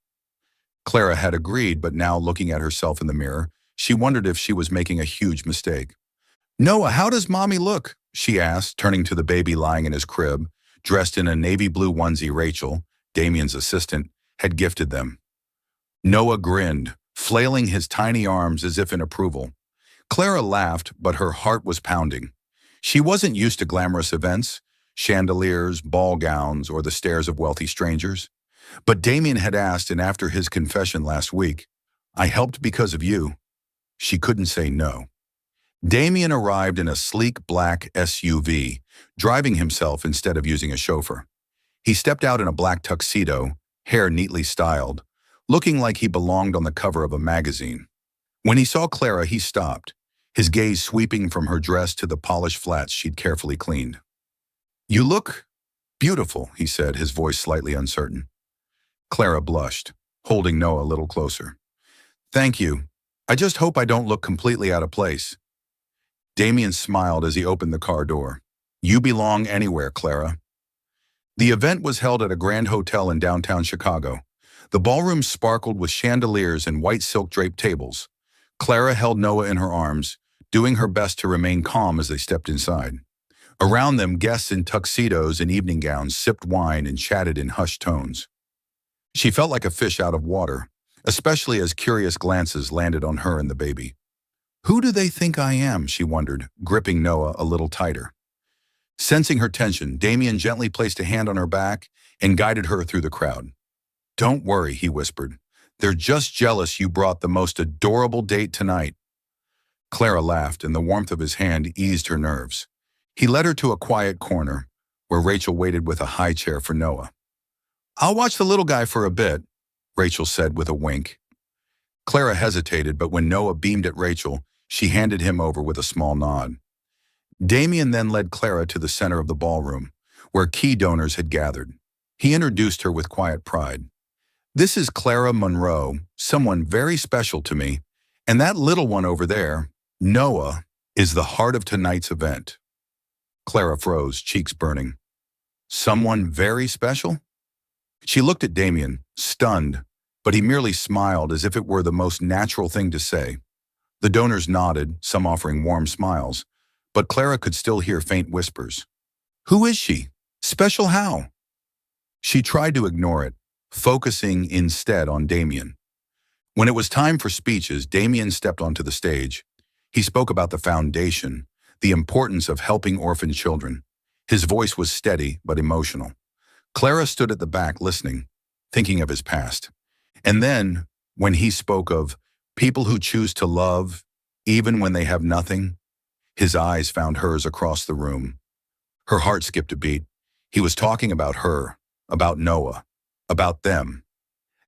Clara had agreed, but now looking at herself in the mirror, she wondered if she was making a huge mistake. Noah, how does mommy look? She asked, turning to the baby lying in his crib, dressed in a navy blue onesie Rachel, Damien's assistant, had gifted them. Noah grinned, flailing his tiny arms as if in approval. Clara laughed, but her heart was pounding. She wasn't used to glamorous events. chandeliers, ball gowns, or the stares of wealthy strangers. But Damien had asked, and after his confession last week, "I helped because of you." She couldn't say no. Damien arrived in a sleek black SUV, driving himself instead of using a chauffeur. He stepped out in a black tuxedo, hair neatly styled, looking like he belonged on the cover of a magazine. When he saw Clara, he stopped, his gaze sweeping from her dress to the polished flats she'd carefully cleaned. "You look beautiful," he said, his voice slightly uncertain. Clara blushed, holding Noah a little closer. "Thank you. I just hope I don't look completely out of place." Damien smiled as he opened the car door. "You belong anywhere, Clara." The event was held at a grand hotel in downtown Chicago. The ballroom sparkled with chandeliers and white silk draped tables. Clara held Noah in her arms, doing her best to remain calm as they stepped inside. Around them, guests in tuxedos and evening gowns sipped wine and chatted in hushed tones. She felt like a fish out of water, especially as curious glances landed on her and the baby. "Who do they think I am?" she wondered, gripping Noah a little tighter. Sensing her tension, Damien gently placed a hand on her back and guided her through the crowd. "Don't worry," he whispered. "They're just jealous you brought the most adorable date tonight." Clara laughed, and the warmth of his hand eased her nerves. He led her to a quiet corner, where Rachel waited with a high chair for Noah. "I'll watch the little guy for a bit," Rachel said with a wink. Clara hesitated, but when Noah beamed at Rachel, she handed him over with a small nod. Damien then led Clara to the center of the ballroom, where key donors had gathered. He introduced her with quiet pride. "This is Clara Monroe, someone very special to me, and that little one over there, Noah, is the heart of tonight's event." Clara froze, cheeks burning. "Someone very special?" She looked at Damien, stunned, but he merely smiled as if it were the most natural thing to say. The donors nodded, some offering warm smiles, but Clara could still hear faint whispers. "Who is she? Special how?" She tried to ignore it, focusing instead on Damien. When it was time for speeches, Damien stepped onto the stage. He spoke about the foundation, the importance of helping orphan children. His voice was steady but emotional. Clara stood at the back listening, thinking of his past. And then, when he spoke of people who choose to love, even when they have nothing, his eyes found hers across the room. Her heart skipped a beat. He was talking about her, about Noah, about them.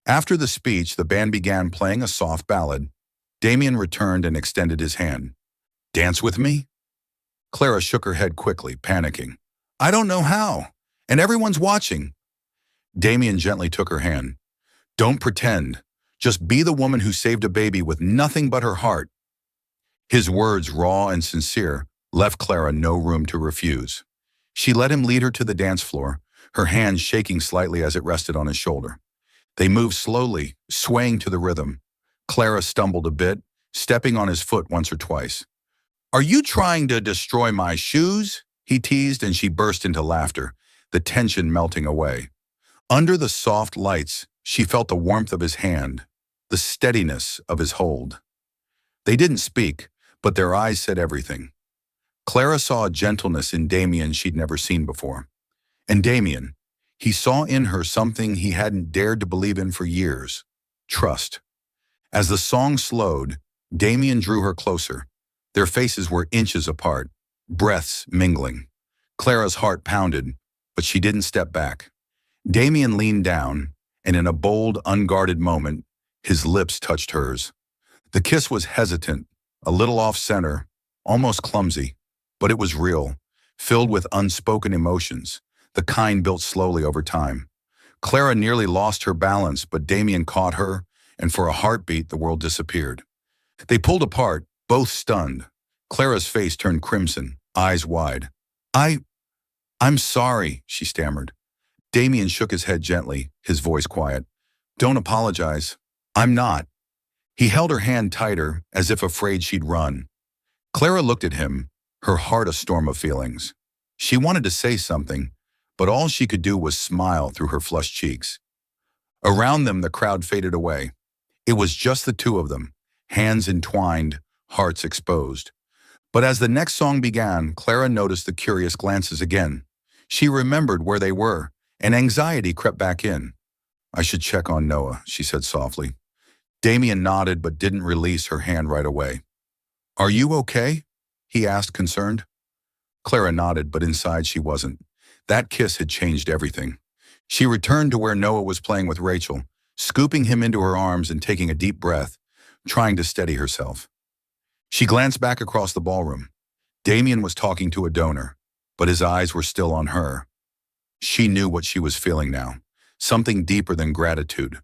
After the speech, the band began playing a soft ballad. Damien returned and extended his hand. "Dance with me?" Clara shook her head quickly, panicking. "I don't know how, and everyone's watching." Damien gently took her hand. "Don't pretend. Just be the woman who saved a baby with nothing but her heart." His words, raw and sincere, left Clara no room to refuse. She let him lead her to the dance floor, her hand shaking slightly as it rested on his shoulder. They moved slowly, swaying to the rhythm. Clara stumbled a bit, stepping on his foot once or twice. "Are you trying to destroy my shoes?" he teased, and she burst into laughter, the tension melting away. Under the soft lights, she felt the warmth of his hand, the steadiness of his hold. They didn't speak, but their eyes said everything. Clara saw a gentleness in Damien she'd never seen before. And Damien, he saw in her something he hadn't dared to believe in for years: trust. As the song slowed, Damien drew her closer. Their faces were inches apart, breaths mingling. Clara's heart pounded, but she didn't step back. Damien leaned down, and in a bold, unguarded moment, his lips touched hers. The kiss was hesitant, a little off-center, almost clumsy, but it was real, filled with unspoken emotions, the kind built slowly over time. Clara nearly lost her balance, but Damien caught her, and for a heartbeat, the world disappeared. They pulled apart, both stunned. Clara's face turned crimson, eyes wide. I'm sorry," she stammered. Damien shook his head gently, his voice quiet. "Don't apologize. I'm not." He held her hand tighter, as if afraid she'd run. Clara looked at him, her heart a storm of feelings. She wanted to say something, but all she could do was smile through her flushed cheeks. Around them, the crowd faded away. It was just the two of them, hands entwined, hearts exposed. But as the next song began, Clara noticed the curious glances again. She remembered where they were, and anxiety crept back in. I should check on Noah, she said softly. Damien nodded but didn't release her hand right away. Are you okay? He asked, concerned. Clara nodded, but inside she wasn't. That kiss had changed everything. She returned to where Noah was playing with Rachel, scooping him into her arms and taking a deep breath, trying to steady herself. She glanced back across the ballroom. Damien was talking to a donor, but his eyes were still on her. She knew what she was feeling now, something deeper than gratitude,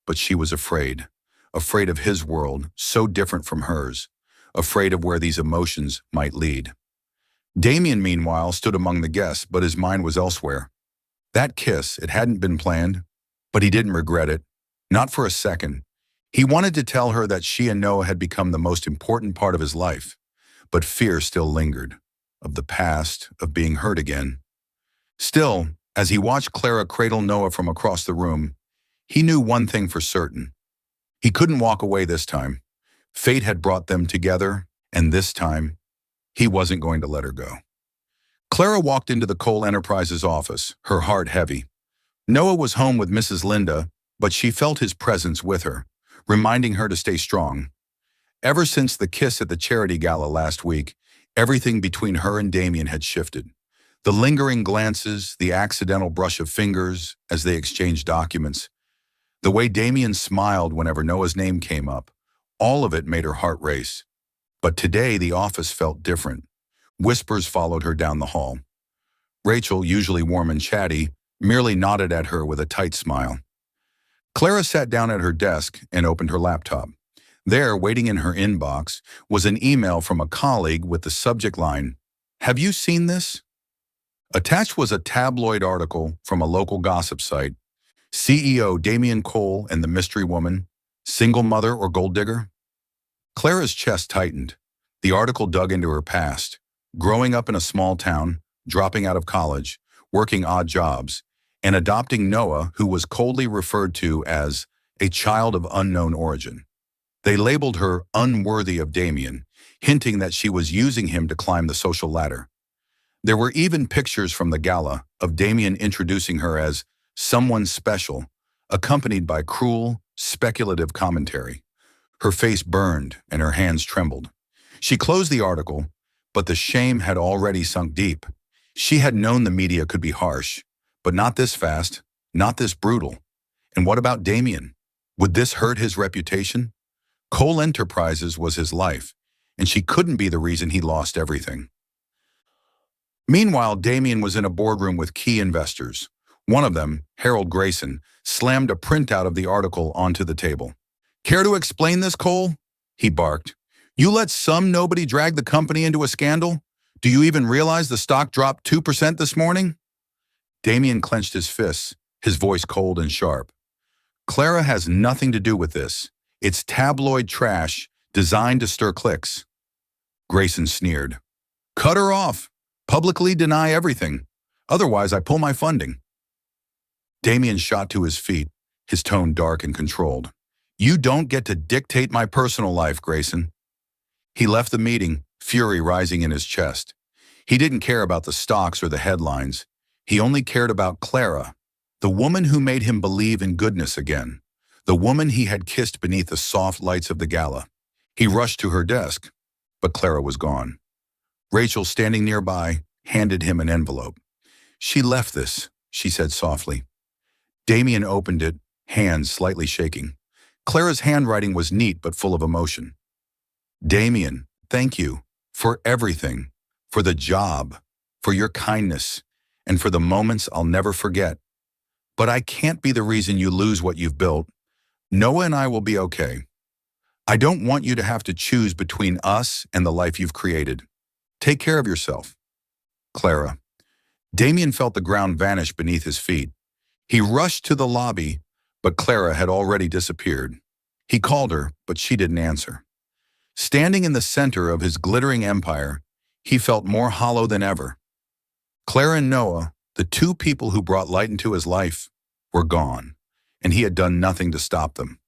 but she was afraid. Afraid of his world, so different from hers, afraid of where these emotions might lead. Damien, meanwhile, stood among the guests, but his mind was elsewhere. That kiss, it hadn't been planned, but he didn't regret it, not for a second. He wanted to tell her that she and Noah had become the most important part of his life, but fear still lingered, of the past, of being hurt again. Still, as he watched Clara cradle Noah from across the room, he knew one thing for certain. He couldn't walk away this time. Fate had brought them together, and this time, he wasn't going to let her go. Clara walked into the Cole Enterprises office, her heart heavy. Noah was home with Mrs. Linda, but she felt his presence with her, reminding her to stay strong. Ever since the kiss at the charity gala last week, everything between her and Damien had shifted. The lingering glances, the accidental brush of fingers as they exchanged documents, the way Damien smiled whenever Noah's name came up, all of it made her heart race. But today the office felt different. Whispers followed her down the hall. Rachel, usually warm and chatty, merely nodded at her with a tight smile. Clara sat down at her desk and opened her laptop. There, waiting in her inbox, was an email from a colleague with the subject line, "Have you seen this?" Attached was a tabloid article from a local gossip site. CEO Damien Cole and the mystery woman, single mother or gold digger? Clara's chest tightened. The article dug into her past, growing up in a small town, dropping out of college, working odd jobs, and adopting Noah, who was coldly referred to as a child of unknown origin. They labeled her unworthy of Damien, hinting that she was using him to climb the social ladder. There were even pictures from the gala of Damien introducing her as someone special, accompanied by cruel, speculative commentary. Her face burned and her hands trembled. She closed the article, but the shame had already sunk deep. She had known the media could be harsh, but not this fast, not this brutal. And what about Damien? Would this hurt his reputation? Cole Enterprises was his life, and she couldn't be the reason he lost everything. Meanwhile, Damien was in a boardroom with key investors. One of them, Harold Grayson, slammed a printout of the article onto the table. "Care to explain this, Cole?" he barked. "You let some nobody drag the company into a scandal? Do you even realize the stock dropped 2% this morning?" Damien clenched his fists, his voice cold and sharp. "Clara has nothing to do with this. It's tabloid trash designed to stir clicks." Grayson sneered. "Cut her off. Publicly deny everything. Otherwise, I pull my funding." Damien shot to his feet, his tone dark and controlled. "You don't get to dictate my personal life, Grayson." He left the meeting, fury rising in his chest. He didn't care about the stocks or the headlines. He only cared about Clara, the woman who made him believe in goodness again, the woman he had kissed beneath the soft lights of the gala. He rushed to her desk, but Clara was gone. Rachel, standing nearby, handed him an envelope. "She left this," she said softly. Damien opened it, hands slightly shaking. Clara's handwriting was neat but full of emotion. "Damien, thank you for everything, for the job, for your kindness, and for the moments I'll never forget. But I can't be the reason you lose what you've built. Noah and I will be okay. I don't want you to have to choose between us and the life you've created. Take care of yourself. Clara." Damien felt the ground vanish beneath his feet. He rushed to the lobby, but Clara had already disappeared. He called her, but she didn't answer. Standing in the center of his glittering empire, he felt more hollow than ever. Clara and Noah, the two people who brought light into his life, were gone, and he had done nothing to stop them.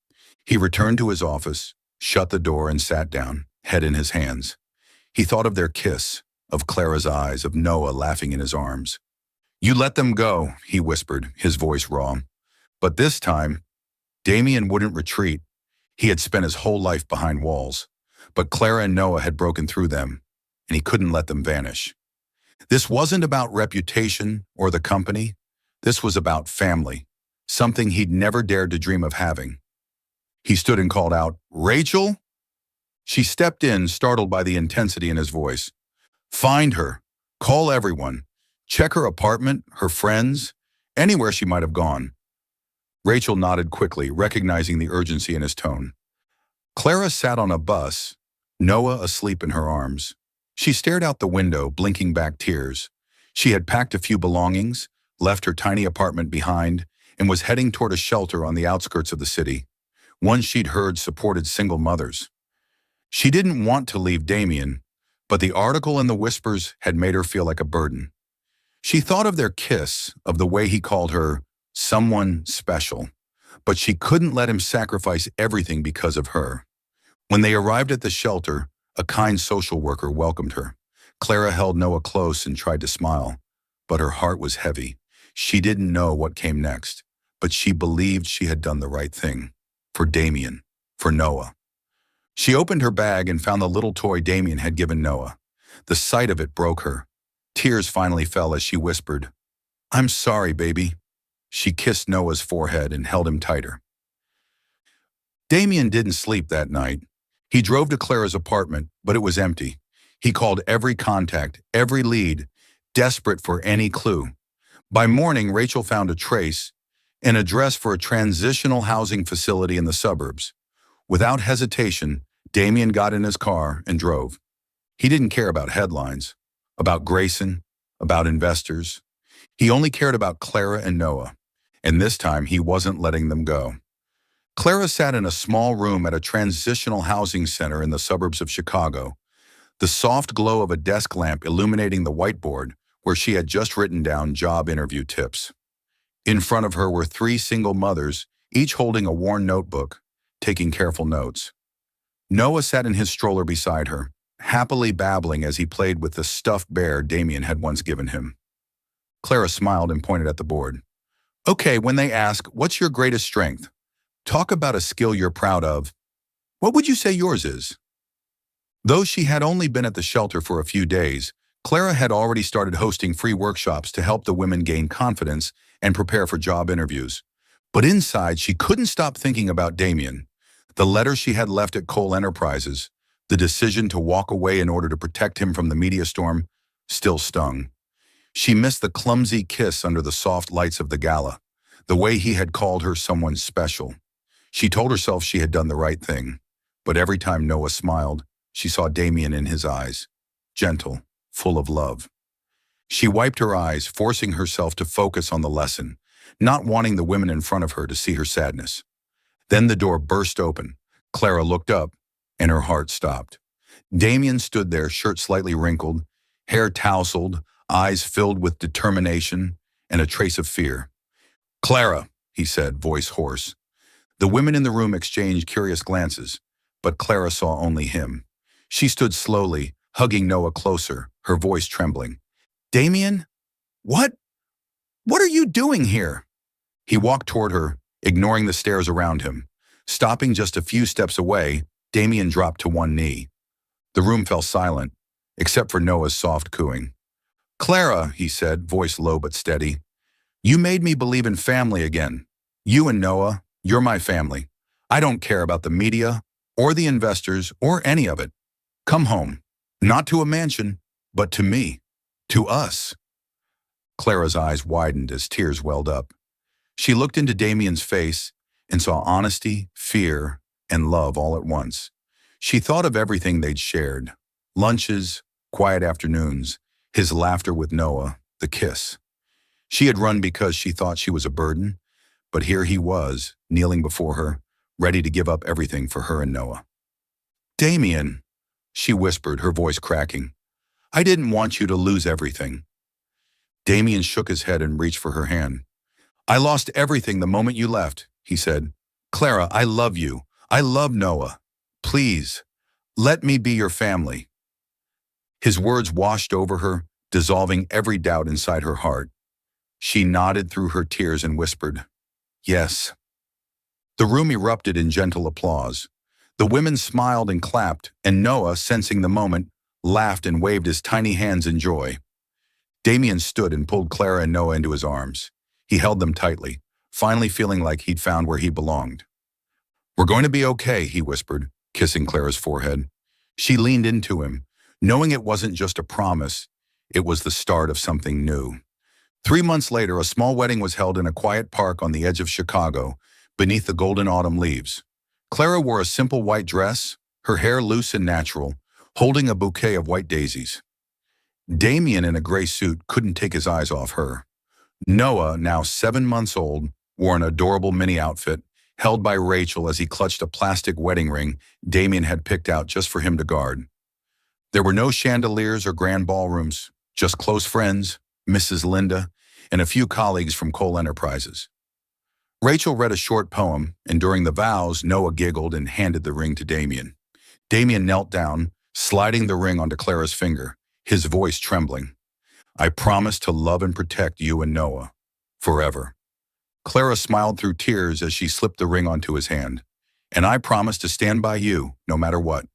He returned to his office, shut the door, and sat down, head in his hands. He thought of their kiss, of Clara's eyes, of Noah laughing in his arms. You let them go, he whispered, his voice raw. But this time, Damien wouldn't retreat. He had spent his whole life behind walls. But Clara and Noah had broken through them, and he couldn't let them vanish. This wasn't about reputation or the company. This was about family, something he'd never dared to dream of having. He stood and called out, "Rachel?" She stepped in, startled by the intensity in his voice. "Find her. Call everyone. Check her apartment, her friends, anywhere she might have gone." Rachel nodded quickly, recognizing the urgency in his tone. Clara sat on a bus, Noah asleep in her arms. She stared out the window, blinking back tears. She had packed a few belongings, left her tiny apartment behind, and was heading toward a shelter on the outskirts of the city. One she'd heard supported single mothers. She didn't want to leave Damien, but the article and the whispers had made her feel like a burden. She thought of their kiss, of the way he called her someone special, but she couldn't let him sacrifice everything because of her. When they arrived at the shelter, a kind social worker welcomed her. Clara held Noah close and tried to smile, but her heart was heavy. She didn't know what came next, but she believed she had done the right thing. For Damien, for Noah. She opened her bag and found the little toy Damien had given Noah. The sight of it broke her. Tears finally fell as she whispered, "I'm sorry, baby." She kissed Noah's forehead and held him tighter. Damien didn't sleep that night. He drove to Clara's apartment, but it was empty. He called every contact, every lead, desperate for any clue. By morning, Rachel found a trace, an address for a transitional housing facility in the suburbs. Without hesitation, Damien got in his car and drove. He didn't care about headlines, about Grayson, about investors. He only cared about Clara and Noah, and this time he wasn't letting them go. Clara sat in a small room at a transitional housing center in the suburbs of Chicago, the soft glow of a desk lamp illuminating the whiteboard where she had just written down job interview tips. In front of her were three single mothers, each holding a worn notebook, taking careful notes. Noah sat in his stroller beside her, happily babbling as he played with the stuffed bear Damien had once given him. Clara smiled and pointed at the board. "Okay, when they ask, what's your greatest strength? Talk about a skill you're proud of. What would you say yours is?" Though she had only been at the shelter for a few days, Clara had already started hosting free workshops to help the women gain confidence and prepare for job interviews. But inside, she couldn't stop thinking about Damien. The letter she had left at Cole Enterprises, the decision to walk away in order to protect him from the media storm, still stung. She missed the clumsy kiss under the soft lights of the gala, the way he had called her someone special. She told herself she had done the right thing, but every time Noah smiled, she saw Damien in his eyes, gentle, full of love. She wiped her eyes, forcing herself to focus on the lesson, not wanting the women in front of her to see her sadness. Then the door burst open. Clara looked up, and her heart stopped. Damien stood there, shirt slightly wrinkled, hair tousled, eyes filled with determination and a trace of fear. "Clara," he said, voice hoarse. The women in the room exchanged curious glances, but Clara saw only him. She stood slowly, hugging Noah closer, her voice trembling. "Damien? What? What are you doing here?" He walked toward her, ignoring the stares around him. Stopping just a few steps away, Damien dropped to one knee. The room fell silent, except for Noah's soft cooing. "Clara," he said, voice low but steady, "you made me believe in family again. You and Noah, you're my family. I don't care about the media, or the investors, or any of it. Come home. Not to a mansion, but to me. To us." Clara's eyes widened as tears welled up. She looked into Damien's face and saw honesty, fear, and love all at once. She thought of everything they'd shared. Lunches, quiet afternoons, his laughter with Noah, the kiss. She had run because she thought she was a burden, but here he was, kneeling before her, ready to give up everything for her and Noah. "Damien," she whispered, her voice cracking, "I didn't want you to lose everything." Damien shook his head and reached for her hand. "I lost everything the moment you left," he said. "Clara, I love you. I love Noah. Please, let me be your family." His words washed over her, dissolving every doubt inside her heart. She nodded through her tears and whispered, "Yes." The room erupted in gentle applause. The women smiled and clapped, and Noah, sensing the moment, laughed and waved his tiny hands in joy. Damien stood and pulled Clara and Noah into his arms. He held them tightly, finally feeling like he'd found where he belonged. "We're going to be okay," he whispered, kissing Clara's forehead. She leaned into him, knowing it wasn't just a promise, it was the start of something new. 3 months later, a small wedding was held in a quiet park on the edge of Chicago, beneath the golden autumn leaves. Clara wore a simple white dress, her hair loose and natural, holding a bouquet of white daisies. Damien, in a gray suit, couldn't take his eyes off her. Noah, now 7 months old, wore an adorable mini outfit, held by Rachel as he clutched a plastic wedding ring Damien had picked out just for him to guard. There were no chandeliers or grand ballrooms, just close friends, Mrs. Linda, and a few colleagues from Cole Enterprises. Rachel read a short poem, and during the vows, Noah giggled and handed the ring to Damien. Damien knelt down, sliding the ring onto Clara's finger, his voice trembling. "I promise to love and protect you and Noah, forever." Clara smiled through tears as she slipped the ring onto his hand. "And I promise to stand by you, no matter what."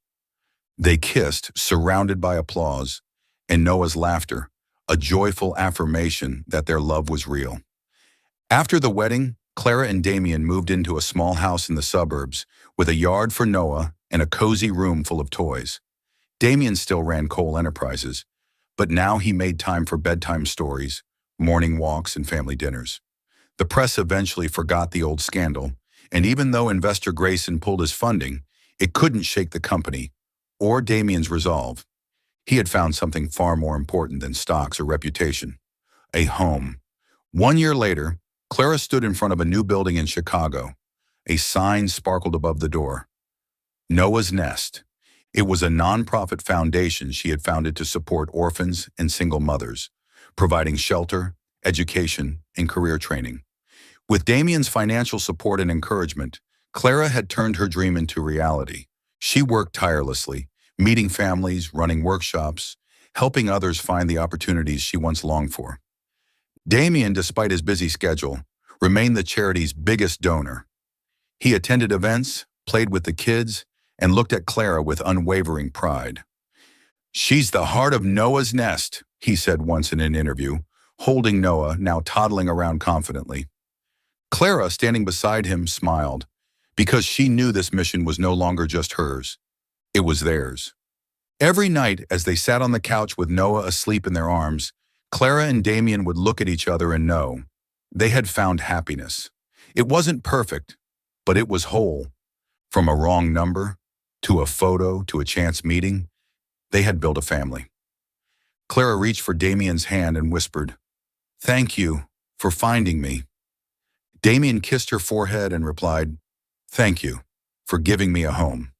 They kissed, surrounded by applause, and Noah's laughter, a joyful affirmation that their love was real. After the wedding, Clara and Damien moved into a small house in the suburbs, with a yard for Noah and a cozy room full of toys. Damien still ran Cole Enterprises, but now he made time for bedtime stories, morning walks, and family dinners. The press eventually forgot the old scandal, and even though investor Grayson pulled his funding, it couldn't shake the company or Damien's resolve. He had found something far more important than stocks or reputation: a home. 1 year later, Clara stood in front of a new building in Chicago. A sign sparkled above the door: Noah's Nest. It was a nonprofit foundation she had founded to support orphans and single mothers, providing shelter, education, and career training. With Damien's financial support and encouragement, Clara had turned her dream into reality. She worked tirelessly, meeting families, running workshops, helping others find the opportunities she once longed for. Damien, despite his busy schedule, remained the charity's biggest donor. He attended events, played with the kids, and looked at Clara with unwavering pride. "She's the heart of Noah's Nest," he said once in an interview, holding Noah, now toddling around confidently. Clara, standing beside him, smiled, because she knew this mission was no longer just hers. It was theirs. Every night, as they sat on the couch with Noah asleep in their arms, Clara and Damien would look at each other and know they had found happiness. It wasn't perfect, but it was whole. From a wrong number, to a photo, to a chance meeting, they had built a family. Clara reached for Damien's hand and whispered, "Thank you for finding me." Damien kissed her forehead and replied, "Thank you for giving me a home."